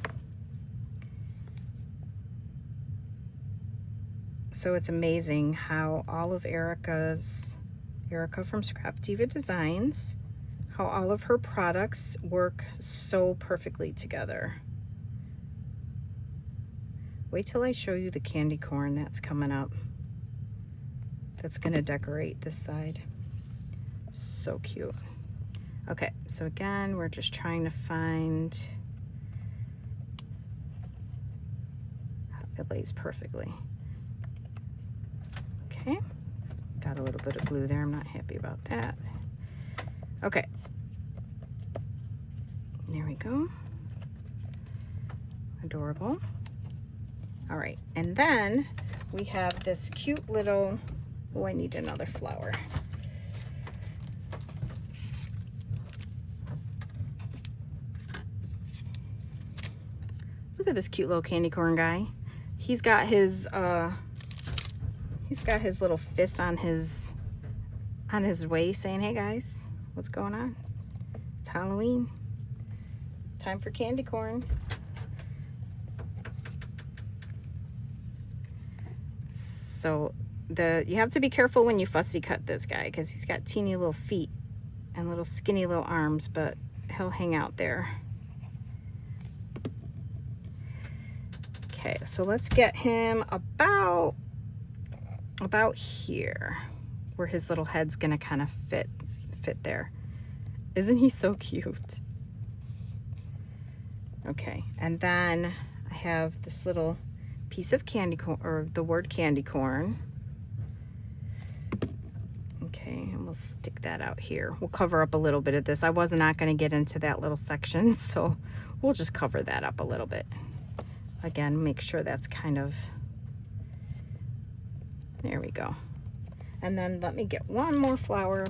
So it's amazing how all of Erica from Scrap Diva Designs, how all of her products work so perfectly together. Wait till I show you the candy corn that's coming up. That's gonna decorate this side. So cute. Okay, so again, we're just trying to find how it lays perfectly. Okay, got a little bit of glue there. I'm not happy about that. Okay, there we go. Adorable. All right, and then we have this cute little, oh, I need another flower. Look at this cute little candy corn guy. He's got his little fist on his waist saying, hey guys, what's going on? It's Halloween. Time for candy corn. So you have to be careful when you fussy cut this guy because he's got teeny little feet and little skinny little arms, but he'll hang out there. Okay, so let's get him about here where his little head's gonna kind of fit there. Isn't he so cute? Okay, and then I have this little piece of candy corn, or the word candy corn. Okay, and we'll stick that out here. We'll cover up a little bit of this. I was not going to get into that little section, so we'll just cover that up a little bit. Again, make sure that's kind of, there we go. And then let me get one more flower.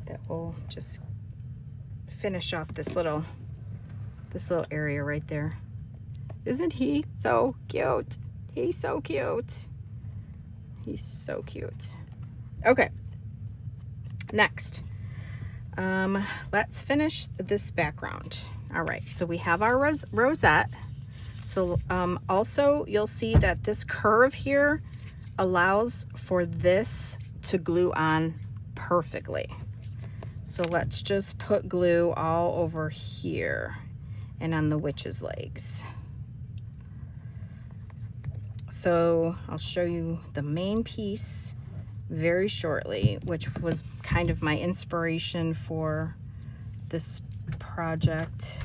That will just finish off this little area right there. Isn't he so cute? He's so cute. He's so cute. Okay, next, let's finish this background. All right, so we have our rosette. So also you'll see that this curve here allows for this to glue on perfectly. So let's just put glue all over here and on the witch's legs. So I'll show you the main piece very shortly, which was kind of my inspiration for this project.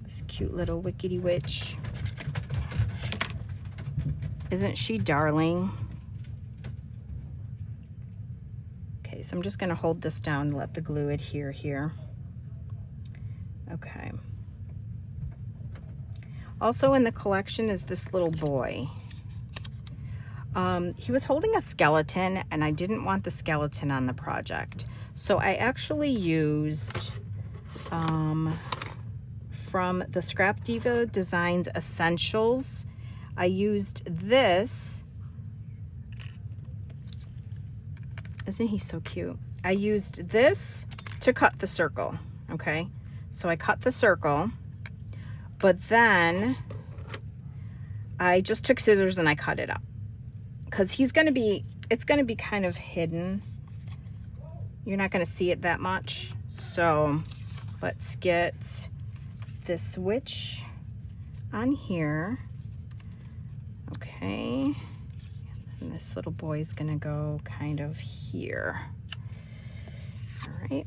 This cute little wickedy witch. Isn't she darling? Okay, so I'm just gonna hold this down and let the glue adhere here. Okay. Also in the collection is this little boy. He was holding a skeleton and I didn't want the skeleton on the project. So I actually used, from the Scrap Diva Designs Essentials, I used this. Isn't he so cute? I used this to cut the circle, okay? So I cut the circle, but then I just took scissors and I cut it up. Because it's gonna be kind of hidden. You're not gonna see it that much. So let's get this witch on here. Okay. And this little boy's gonna go kind of here. All right.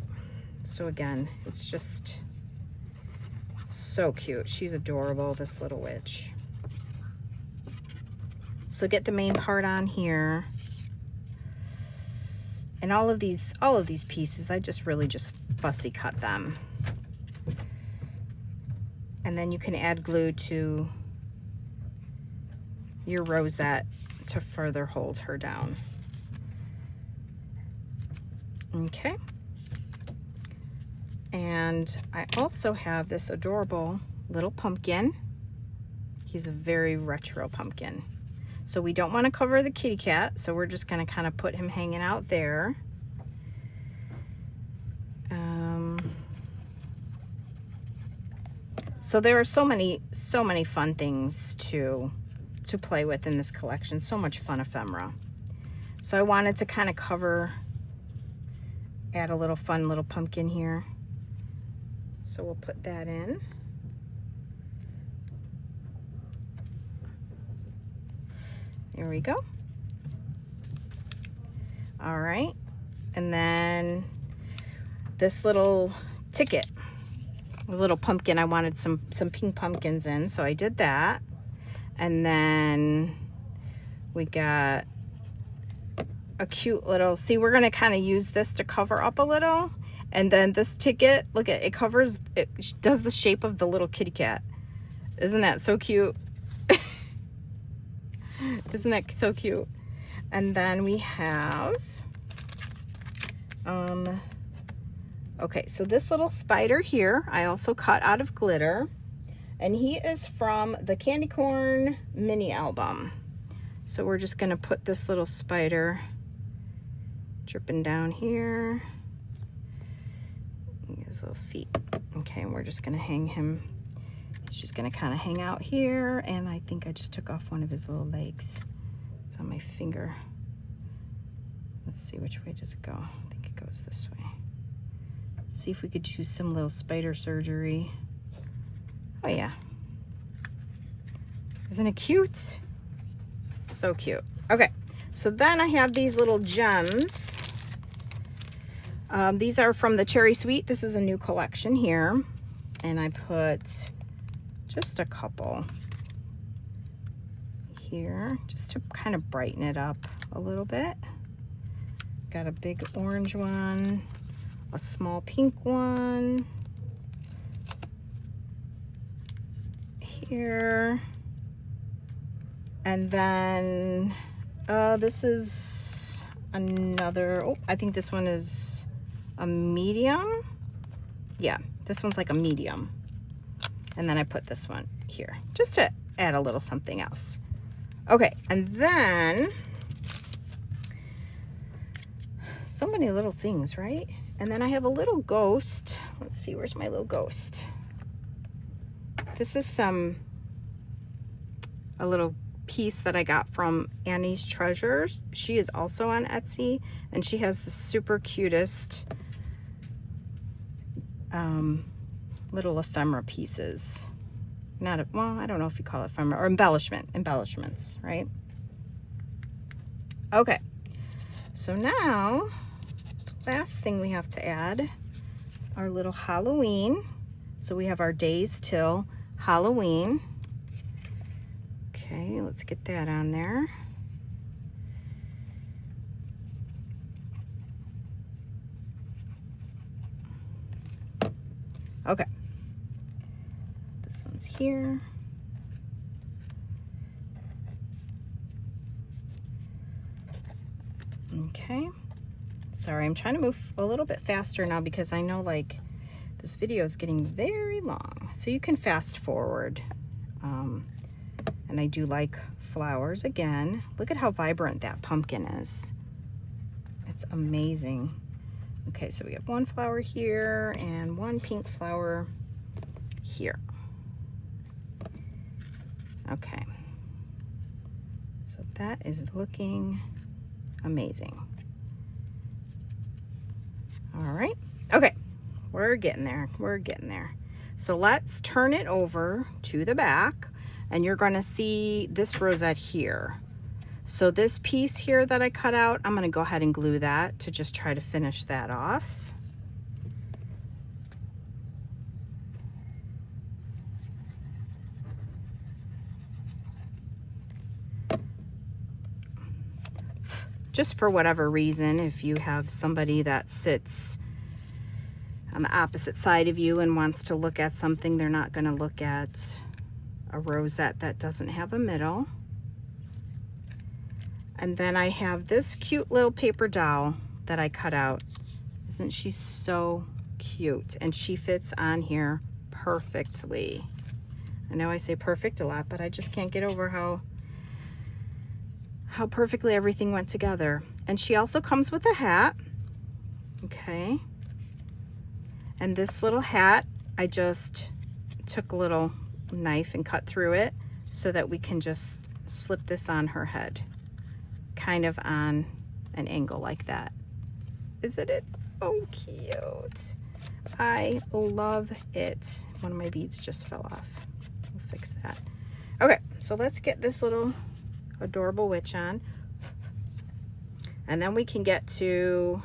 So again, it's just so cute. She's adorable, this little witch. So get the main part on here. And all of these pieces, I just really just fussy cut them. And then you can add glue to your rosette to further hold her down. Okay. And I also have this adorable little pumpkin. He's a very retro pumpkin. So we don't want to cover the kitty cat, so we're just going to kind of put him hanging out there. So there are so many fun things to play with in this collection. So much fun ephemera. So I wanted to kind of add a little fun little pumpkin here. So we'll put that in. There we go. All right. And then this little ticket, a little pumpkin, I wanted some pink pumpkins in, so I did that. And then we got a cute little, see, we're going to kind of use this to cover up a little. And then this ticket, look at it, covers, it does the shape of the little kitty cat. Isn't that so cute? Isn't that so cute? And then we have, okay, so this little spider here, I also cut out of glitter. And he is from the Candy Corn mini album. So we're just gonna put this little spider dripping down here. His little feet. Okay, and we're just gonna hang him. He's just gonna kind of hang out here, and I think I just took off one of his little legs. It's on my finger. Let's see, which way does it go? I think it goes this way. Let's see if we could do some little spider surgery. Oh yeah. Isn't it cute? So cute. Okay, so then I have these little gems. These are from the Cherry Sweet. This is a new collection here. And I put just a couple here just to kind of brighten it up a little bit. Got a big orange one, a small pink one here. And then this is another, oh, I think this one is a medium. Yeah, this one's like a medium. And then I put this one here just to add a little something else. Okay, and then so many little things, right? And then I have a little ghost. Let's see, where's my little ghost? This is a little piece that I got from Annie's Treasures. She is also on Etsy, and she has the super cutest little ephemera pieces. Well, I don't know if you call it ephemera or embellishments, right? Okay, so now last thing we have to add, our little Halloween. So we have our days till Halloween. Okay, let's get that on there. Okay, this one's here. Okay, sorry, I'm trying to move a little bit faster now because I know like this video is getting very long, so you can fast forward. And I do like flowers again. Look at how vibrant that pumpkin is. It's amazing. Okay, so we have one flower here and one pink flower here. Okay, so that is looking amazing. All right, okay, we're getting there, we're getting there. So let's turn it over to the back, and you're gonna see this rosette here. So this piece here that I cut out, I'm gonna go ahead and glue that to just try to finish that off. Just for whatever reason, if you have somebody that sits on the opposite side of you and wants to look at something, they're not gonna look at a rosette that doesn't have a middle. And then I have this cute little paper doll that I cut out. Isn't she so cute. And she fits on here perfectly. I know I say perfect a lot, but I just can't get over how perfectly everything went together. And she also comes with a hat. Okay. And this little hat, I just took a little knife and cut through it so that we can just slip this on her head, kind of on an angle like that. Isn't it so cute? I love it. One of my beads just fell off. We'll fix that. Okay, so let's get this little adorable witch on, and then we can get to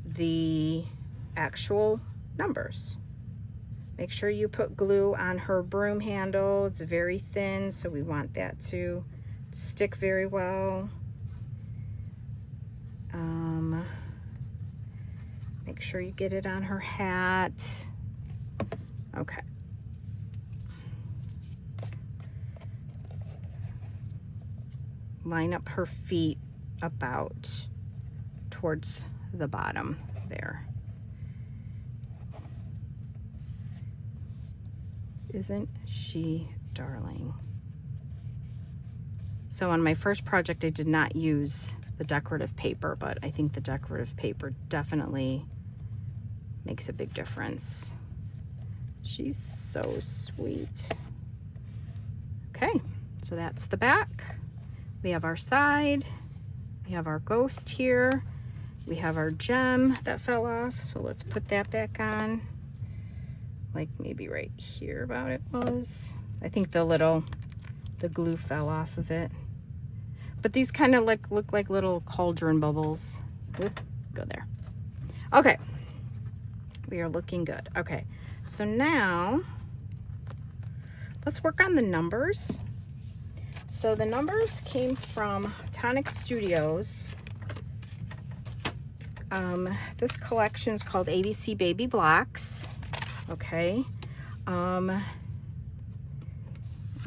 the actual numbers. Make sure you put glue on her broom handle. It's very thin, so we want that to stick very well. Make sure you get it on her hat. Okay. Line up her feet about towards the bottom there. Isn't she darling? So on my first project, I did not use the decorative paper, but I think the decorative paper definitely makes a big difference. She's so sweet. Okay, so that's the back. We have our side. We have our ghost here. We have our gem that fell off, so let's put that back on. Like maybe right here about it was. I think the glue fell off of it. But these kind of look like little cauldron bubbles. Oop, go there. Okay, we are looking good. Okay, so now let's work on the numbers. So the numbers came from Tonic Studios. This collection is called ABC Baby Blocks. Okay, let me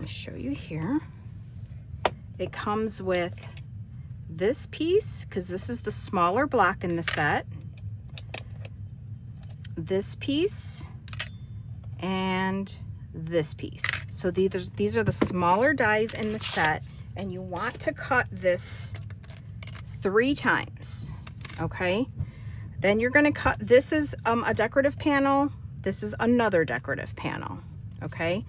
show you here. It comes with this piece, because this is the smaller block in the set, this piece, and this piece. So these are the smaller dies in the set, and you want to cut this 3 times, okay? Then you're gonna cut, this is a decorative panel, this is another decorative panel, okay?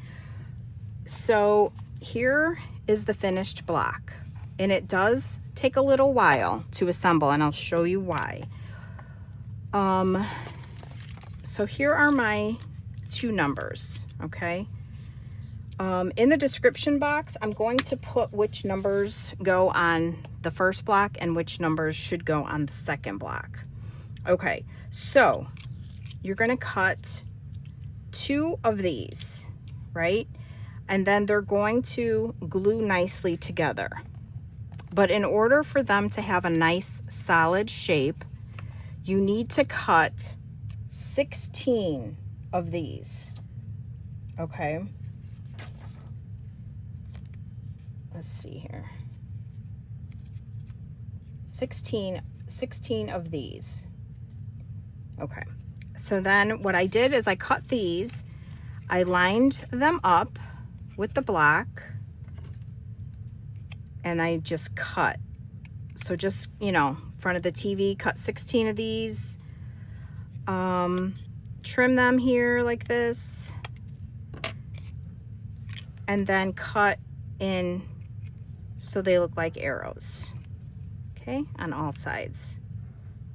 So here is the finished block, and it does take a little while to assemble, and I'll show you why. So here are my 2 numbers, okay? In the description box, I'm going to put which numbers go on the first block and which numbers should go on the second block. Okay, so you're gonna cut 2 of these, right? And then they're going to glue nicely together. But in order for them to have a nice solid shape, you need to cut 16 of these, okay? Let's see here. 16 of these. Okay, so then what I did is I cut these, I lined them up with the block, and I just cut. So just, you know, front of the TV, cut 16 of these, trim them here like this, and then cut in so they look like arrows, okay, on all sides.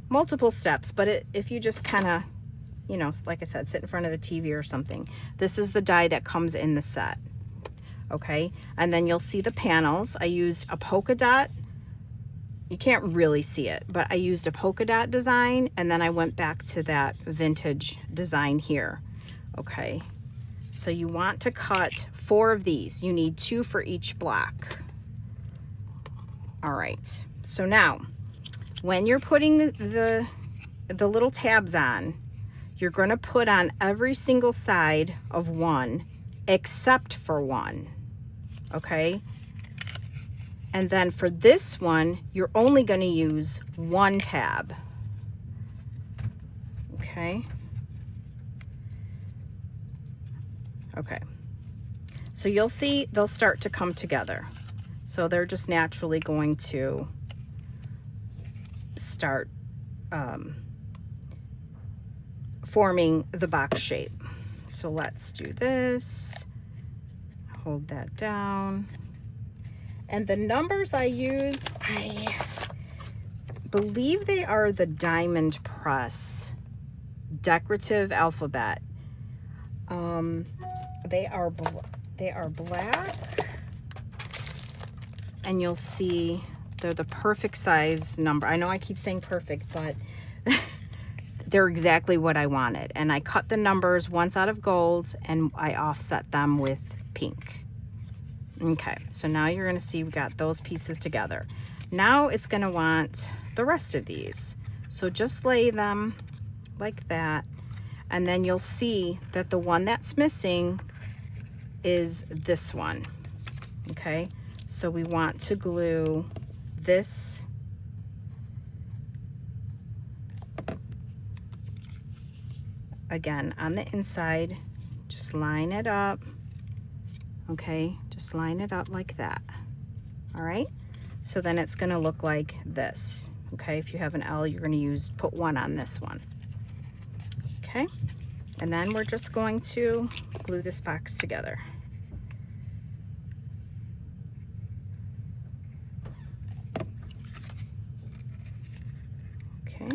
Multiple steps, but if you just kind of, you know, like I said, sit in front of the TV or something. This is the die that comes in the set, okay? And then you'll see the panels. I used a polka dot. You can't really see it, but I used a polka dot design, and then I went back to that vintage design here, okay? So you want to cut 4 of these. You need 2 for each block. All right, so now, when you're putting the little tabs on, you're going to put on every single side of one except for one, okay? And then for this one, you're only going to use 1 tab, Okay. Okay. So you'll see they'll start to come together. So they're just naturally going to start forming the box shape. So let's do this. Hold that down. And the numbers I use, I believe they are the Diamond Press Decorative Alphabet. They are black, and you'll see they're the perfect size number. I know I keep saying perfect, but they're exactly what I wanted. And I cut the numbers once out of gold, and I offset them with pink. Okay, so now you're gonna see we got those pieces together. Now it's gonna want the rest of these. So just lay them like that, and then you'll see that the one that's missing is this one. Okay, so we want to glue this again on the inside. Just line it up. Okay, just line it up like that. All right, so then it's going to look like this. Okay, if you have an L, you're going to put one on this one. Okay, and then we're just going to glue this box together. Okay,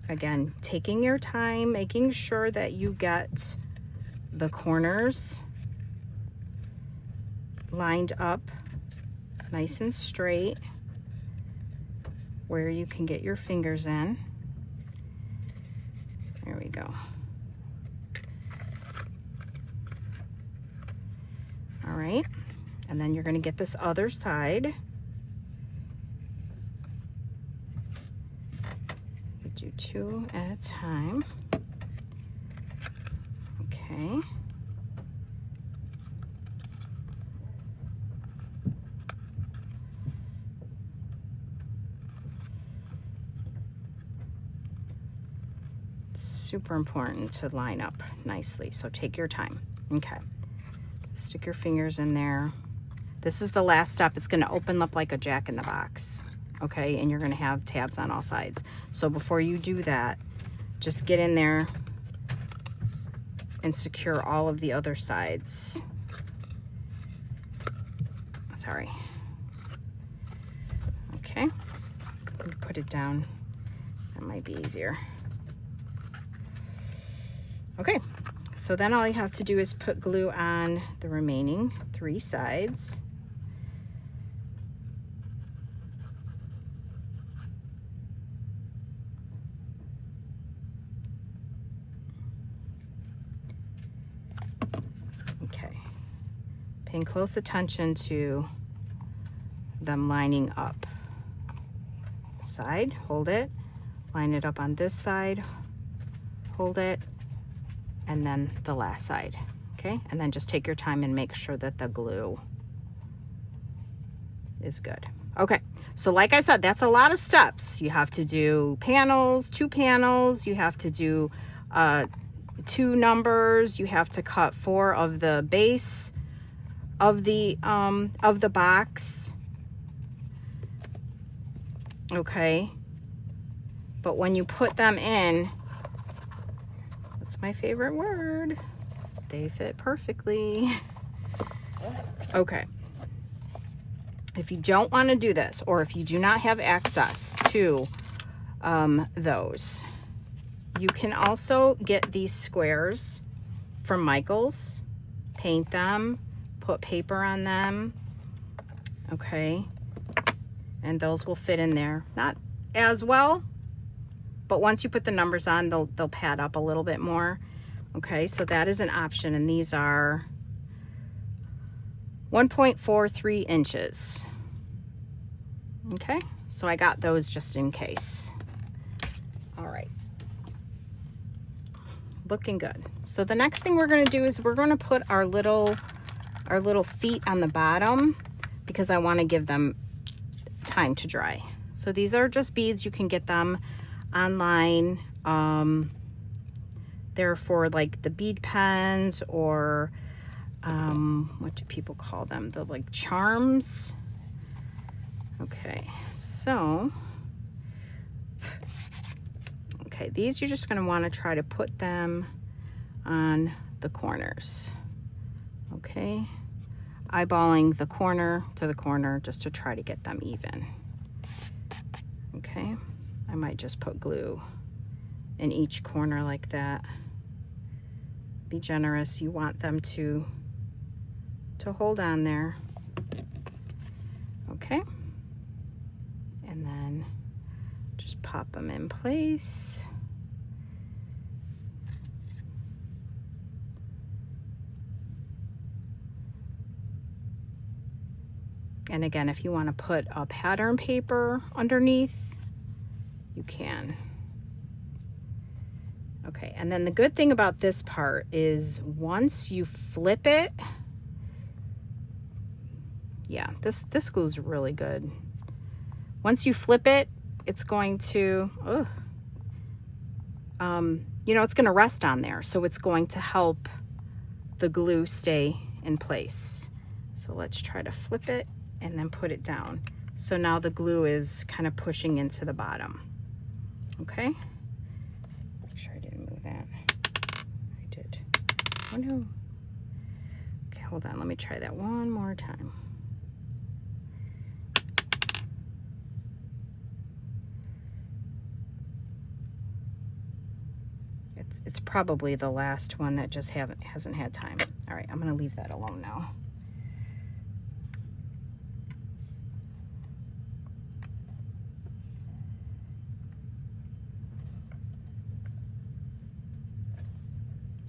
again, taking your time, making sure that you get the corners lined up nice and straight where you can get your fingers in. There we go. All right, and then you're going to get this other side. We do two at a time. Okay. Super important to line up nicely, so take your time. Okay, stick your fingers in there. This is the last step. It's going to open up like a jack in the box. Okay, and you're going to have tabs on all sides. So before you do that, just get in there and secure all of the other sides. Sorry. Okay, put it down. That might be easier. Okay, so then all you have to do is put glue on the remaining three sides. Okay, paying close attention to them lining up. Side, hold it, line it up on this side, hold it, and then the last side. Okay, and then just take your time and make sure that the glue is good. Okay, so like I said, that's a lot of steps. You have to do panels, 2 panels, you have to do 2 numbers, you have to cut 4 of the base of the box. Okay, but when you put them in, what's my favorite word? They fit perfectly. Okay. If you don't want to do this, or if you do not have access to those, you can also get these squares from Michael's, paint them, put paper on them. Okay. And those will fit in there. Not as well, but once you put the numbers on, they'll pad up a little bit more. Okay, so that is an option, and these are 1.43 inches. Okay, so I got those just in case. All right, looking good. So the next thing we're going to do is we're going to put our little feet on the bottom, because I want to give them time to dry. So these are just beads. You can get them online. They're for like the bead pens, or what do people call them? The like charms. Okay, so, okay, these you're just going to want to try to put them on the corners. Okay, eyeballing the corner to the corner just to try to get them even. Okay, I might just put glue in each corner like that. Be generous. You want them to hold on there. Okay, and then just pop them in place. And again, if you want to put a pattern paper underneath, you can. Okay, and then the good thing about this part is once you flip it, yeah, this glue is really good. Once you flip it, it's going to, you know, it's going to rest on there. So it's going to help the glue stay in place. So let's try to flip it and then put it down. So now the glue is kind of pushing into the bottom. Okay. Make sure I didn't move that. I did. Oh no. Okay, hold on. Let me try that one more time. It's probably the last one that just hasn't had time. All right, I'm gonna leave that alone now.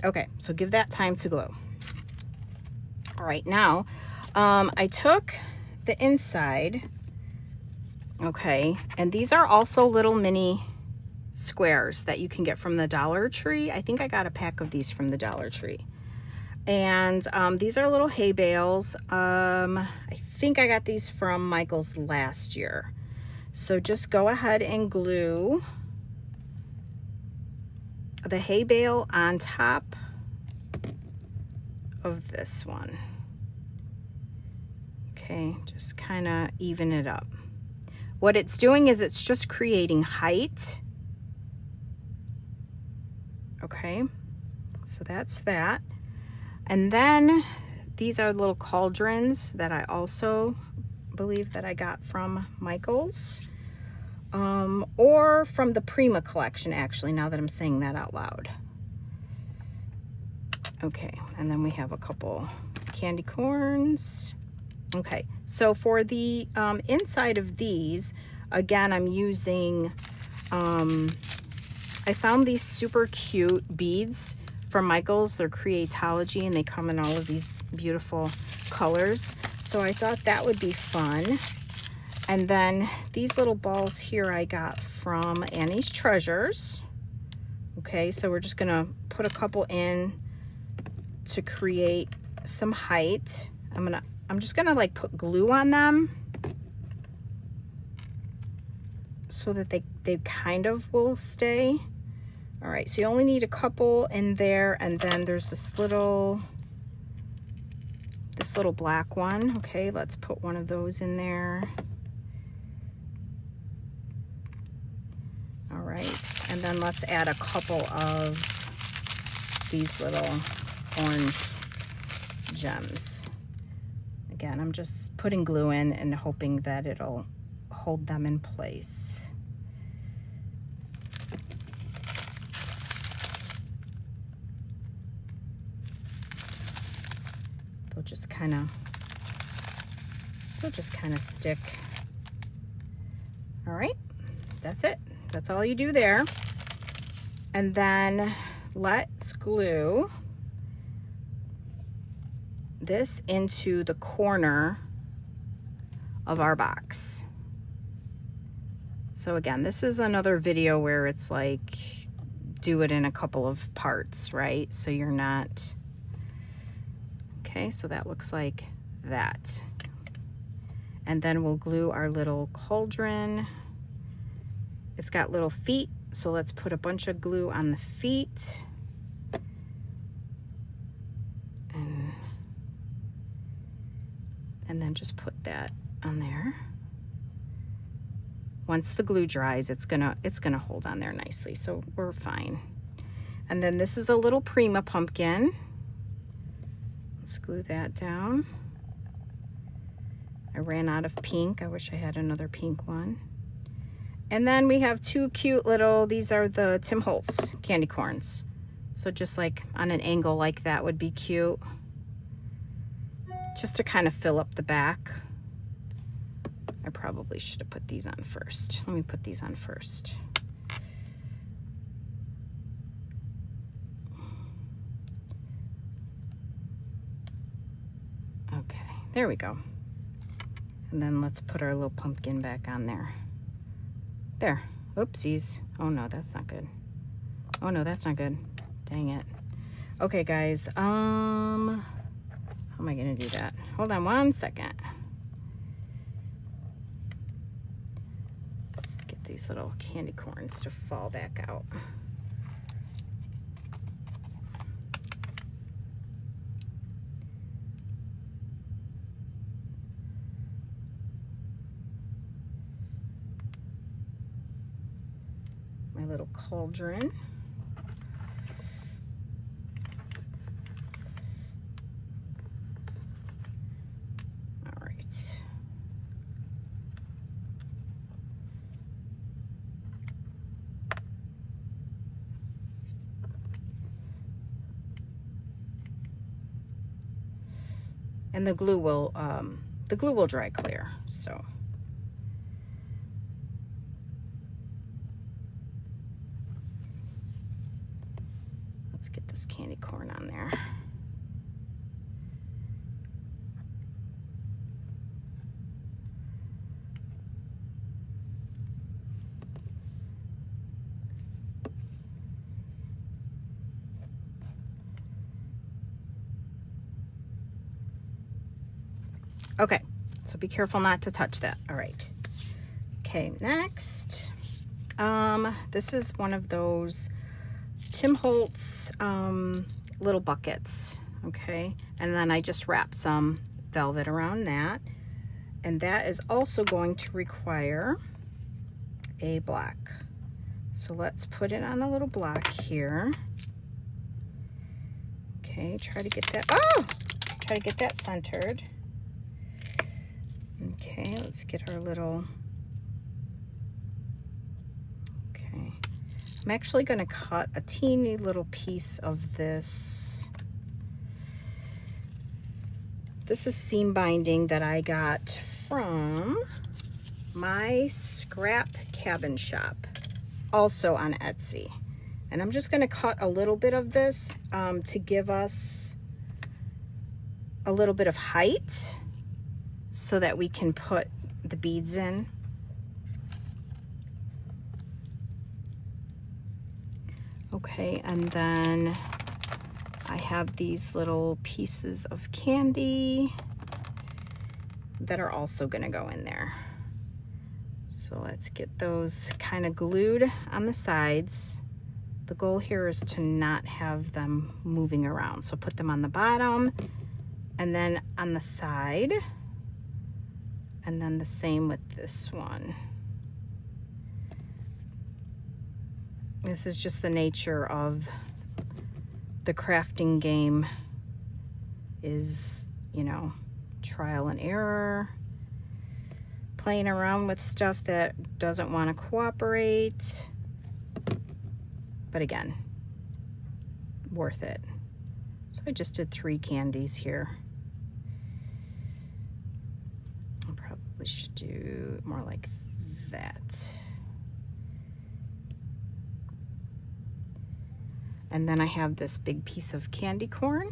Okay, so give that time to glue. All right, now I took the inside, okay, and these are also little mini squares that you can get from the Dollar Tree. I think I got a pack of these from the Dollar Tree. And these are little hay bales. I think I got these from Michael's last year. So just go ahead and glue the hay bale on top of this one. Okay, just kind of even it up. What it's doing is it's just creating height. Okay, so that's that. And then these are little cauldrons that I also believe that I got from Michael's, or from the Prima collection, actually, now that I'm saying that out loud. Okay, and then we have a couple candy corns. Okay, so for the inside of these, again, I'm using, I found these super cute beads from Michael's. They're Creatology, and they come in all of these beautiful colors. So I thought that would be fun. And then these little balls here I got from Annie's Treasures. Okay, so we're just gonna put a couple in to create some height. I'm just gonna like put glue on them so that they kind of will stay. All right, so you only need a couple in there, and then there's this little black one. Okay, let's put one of those in there. All right, and then let's add a couple of these little orange gems. Again, I'm just putting glue in and hoping that it'll hold them in place. They'll just kind of stick. All right, that's it. That's all you do there. And then let's glue this into the corner of our box. So again, this is another video where it's like, do it in a couple of parts, right? So you're not, okay, so that looks like that. And then we'll glue our little cauldron. It's got little feet So let's put a bunch of glue on the feet. And then just put that on there. Once the glue dries, it's gonna hold on there nicely, so we're fine. And then this is a little Prima pumpkin. Let's glue that down. I ran out of pink. I wish I had another pink one. And then we have two cute little, these are the Tim Holtz candy corns. So just like on an angle like that would be cute. Just to kind of fill up the back. I probably should have put these on first. Let me put these on first. Okay, there we go. And then let's put our little pumpkin back on there. There. Oopsies. Oh no, that's not good. Oh no, that's not good. Dang it. Okay, guys. How am I gonna do that? Hold on one second. Get these little candy corns to fall back out. My little cauldron. All right. And the glue will dry clear, so. Let's get this candy corn on there. Okay, so be careful not to touch that. All right. Okay, next. This is one of those Tim Holtz little buckets, okay? And then I just wrap some velvet around that. And that is also going to require a block. So let's put it on a little block here. Okay, try to get that centered. Okay, let's get our little, okay. I'm actually gonna cut a teeny little piece of this. This is seam binding that I got from my scrap cabin shop, also on Etsy. And I'm just gonna cut a little bit of this to give us a little bit of height so that we can put the beads in. Okay, and then I have these little pieces of candy that are also gonna go in there. So let's get those kind of glued on the sides. The goal here is to not have them moving around. So put them on the bottom and then on the side. And then the same with this one. This is just the nature of the crafting game is, you know, trial and error, playing around with stuff that doesn't want to cooperate. But again, worth it. So I just did 3 candies here. We should do more like that. And then I have this big piece of candy corn.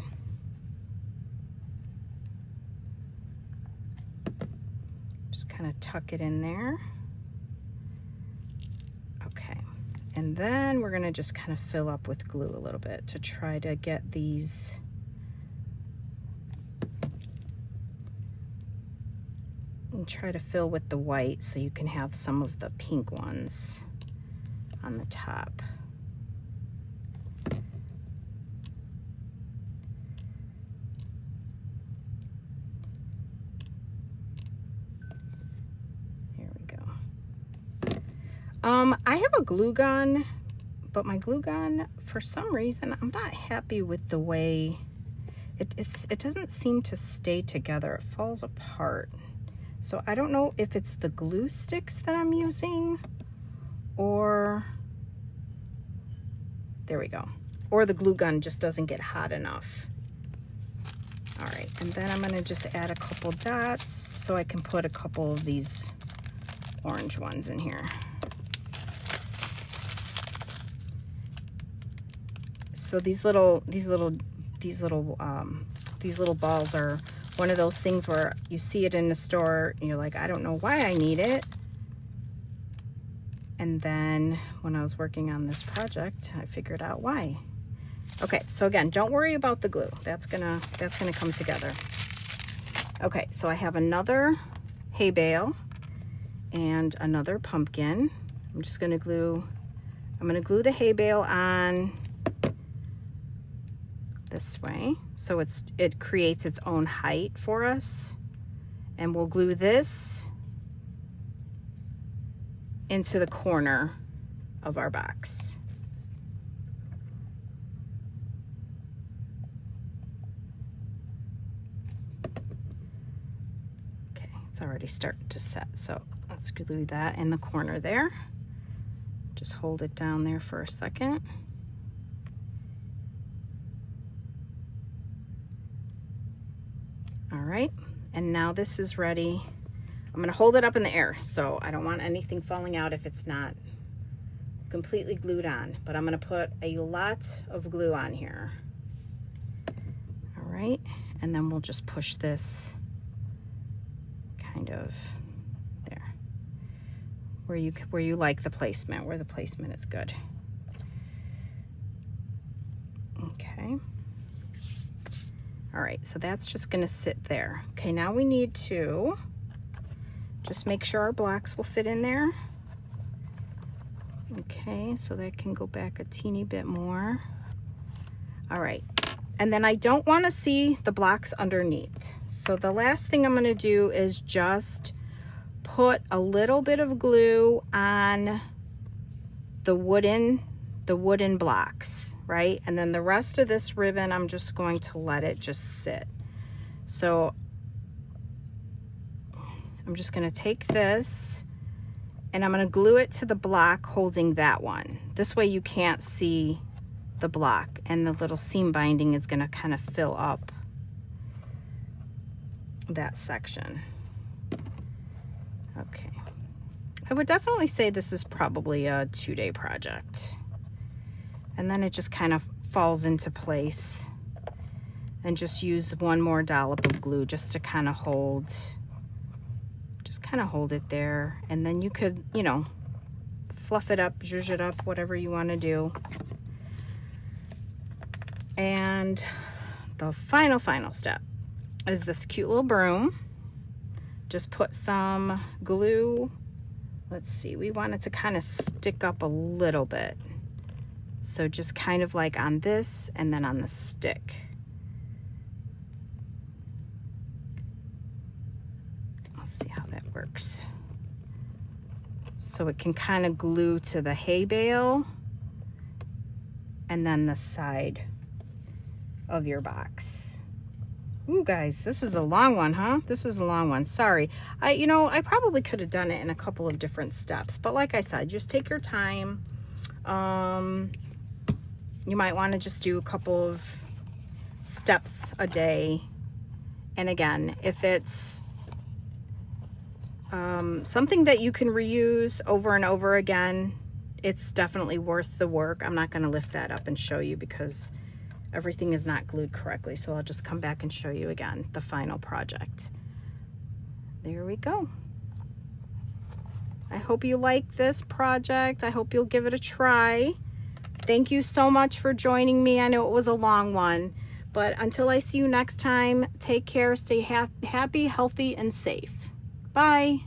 Just kind of tuck it in there. Okay. And then we're gonna just kind of fill up with glue a little bit to try to get these and try to fill with the white so you can have some of the pink ones. on the top. There we go. I have a glue gun, but my glue gun, for some reason, I'm not happy with the way it doesn't seem to stay together. It falls apart. So I don't know if it's the glue sticks that I'm using, or there we go, or the glue gun just doesn't get hot enough. All right, and then I'm gonna just add a couple dots so I can put a couple of these orange ones in here. So these little balls are one of those things where you see it in the store and you're like, I don't know why I need it. And then when I was working on this project, I figured out why. Okay, so again, don't worry about the glue. That's gonna come together. Okay, so I have another hay bale and another pumpkin. I'm gonna glue the hay bale on this way, so it creates its own height for us, and we'll glue this into the corner of our box. Okay, it's already starting to set, so let's glue that in the corner there. Just hold it down there for a second. All right, and now this is ready. I'm gonna hold it up in the air, so I don't want anything falling out if it's not completely glued on, but I'm gonna put a lot of glue on here. All right, and then we'll just push this kind of there, where you like the placement, where the placement is good. Okay. All right, so that's just gonna sit there. Okay, now we need to just make sure our blocks will fit in there. Okay, so that can go back a teeny bit more. All right, and then I don't wanna see the blocks underneath. So the last thing I'm gonna do is just put a little bit of glue on the wooden blocks, right? And then the rest of this ribbon, I'm just going to let it just sit. So I'm just gonna take this and I'm gonna glue it to the block holding that one. This way you can't see the block, and the little seam binding is gonna kind of fill up that section. Okay. I would definitely say this is probably a 2-day project. And then it just kind of falls into place, and just use one more dollop of glue just to kind of hold it there. And then you could, you know, fluff it up, zhuzh it up, whatever you want to do. And the final step is this cute little broom. Just put some glue. Let's see, we want it to kind of stick up a little bit. So just kind of like on this and then on the stick. Let's see how that works. So it can kind of glue to the hay bale and then the side of your box. Ooh, guys, this is a long one, huh? This is a long one. Sorry. I probably could have done it in a couple of different steps, but like I said, just take your time. You might want to just do a couple of steps a day. And again, if it's something that you can reuse over and over again, it's definitely worth the work. I'm not going to lift that up and show you because everything is not glued correctly. So I'll just come back and show you again the final project. There we go. I hope you like this project. I hope you'll give it a try. Thank you so much for joining me. I know it was a long one, but until I see you next time, take care, stay happy, healthy, and safe. Bye.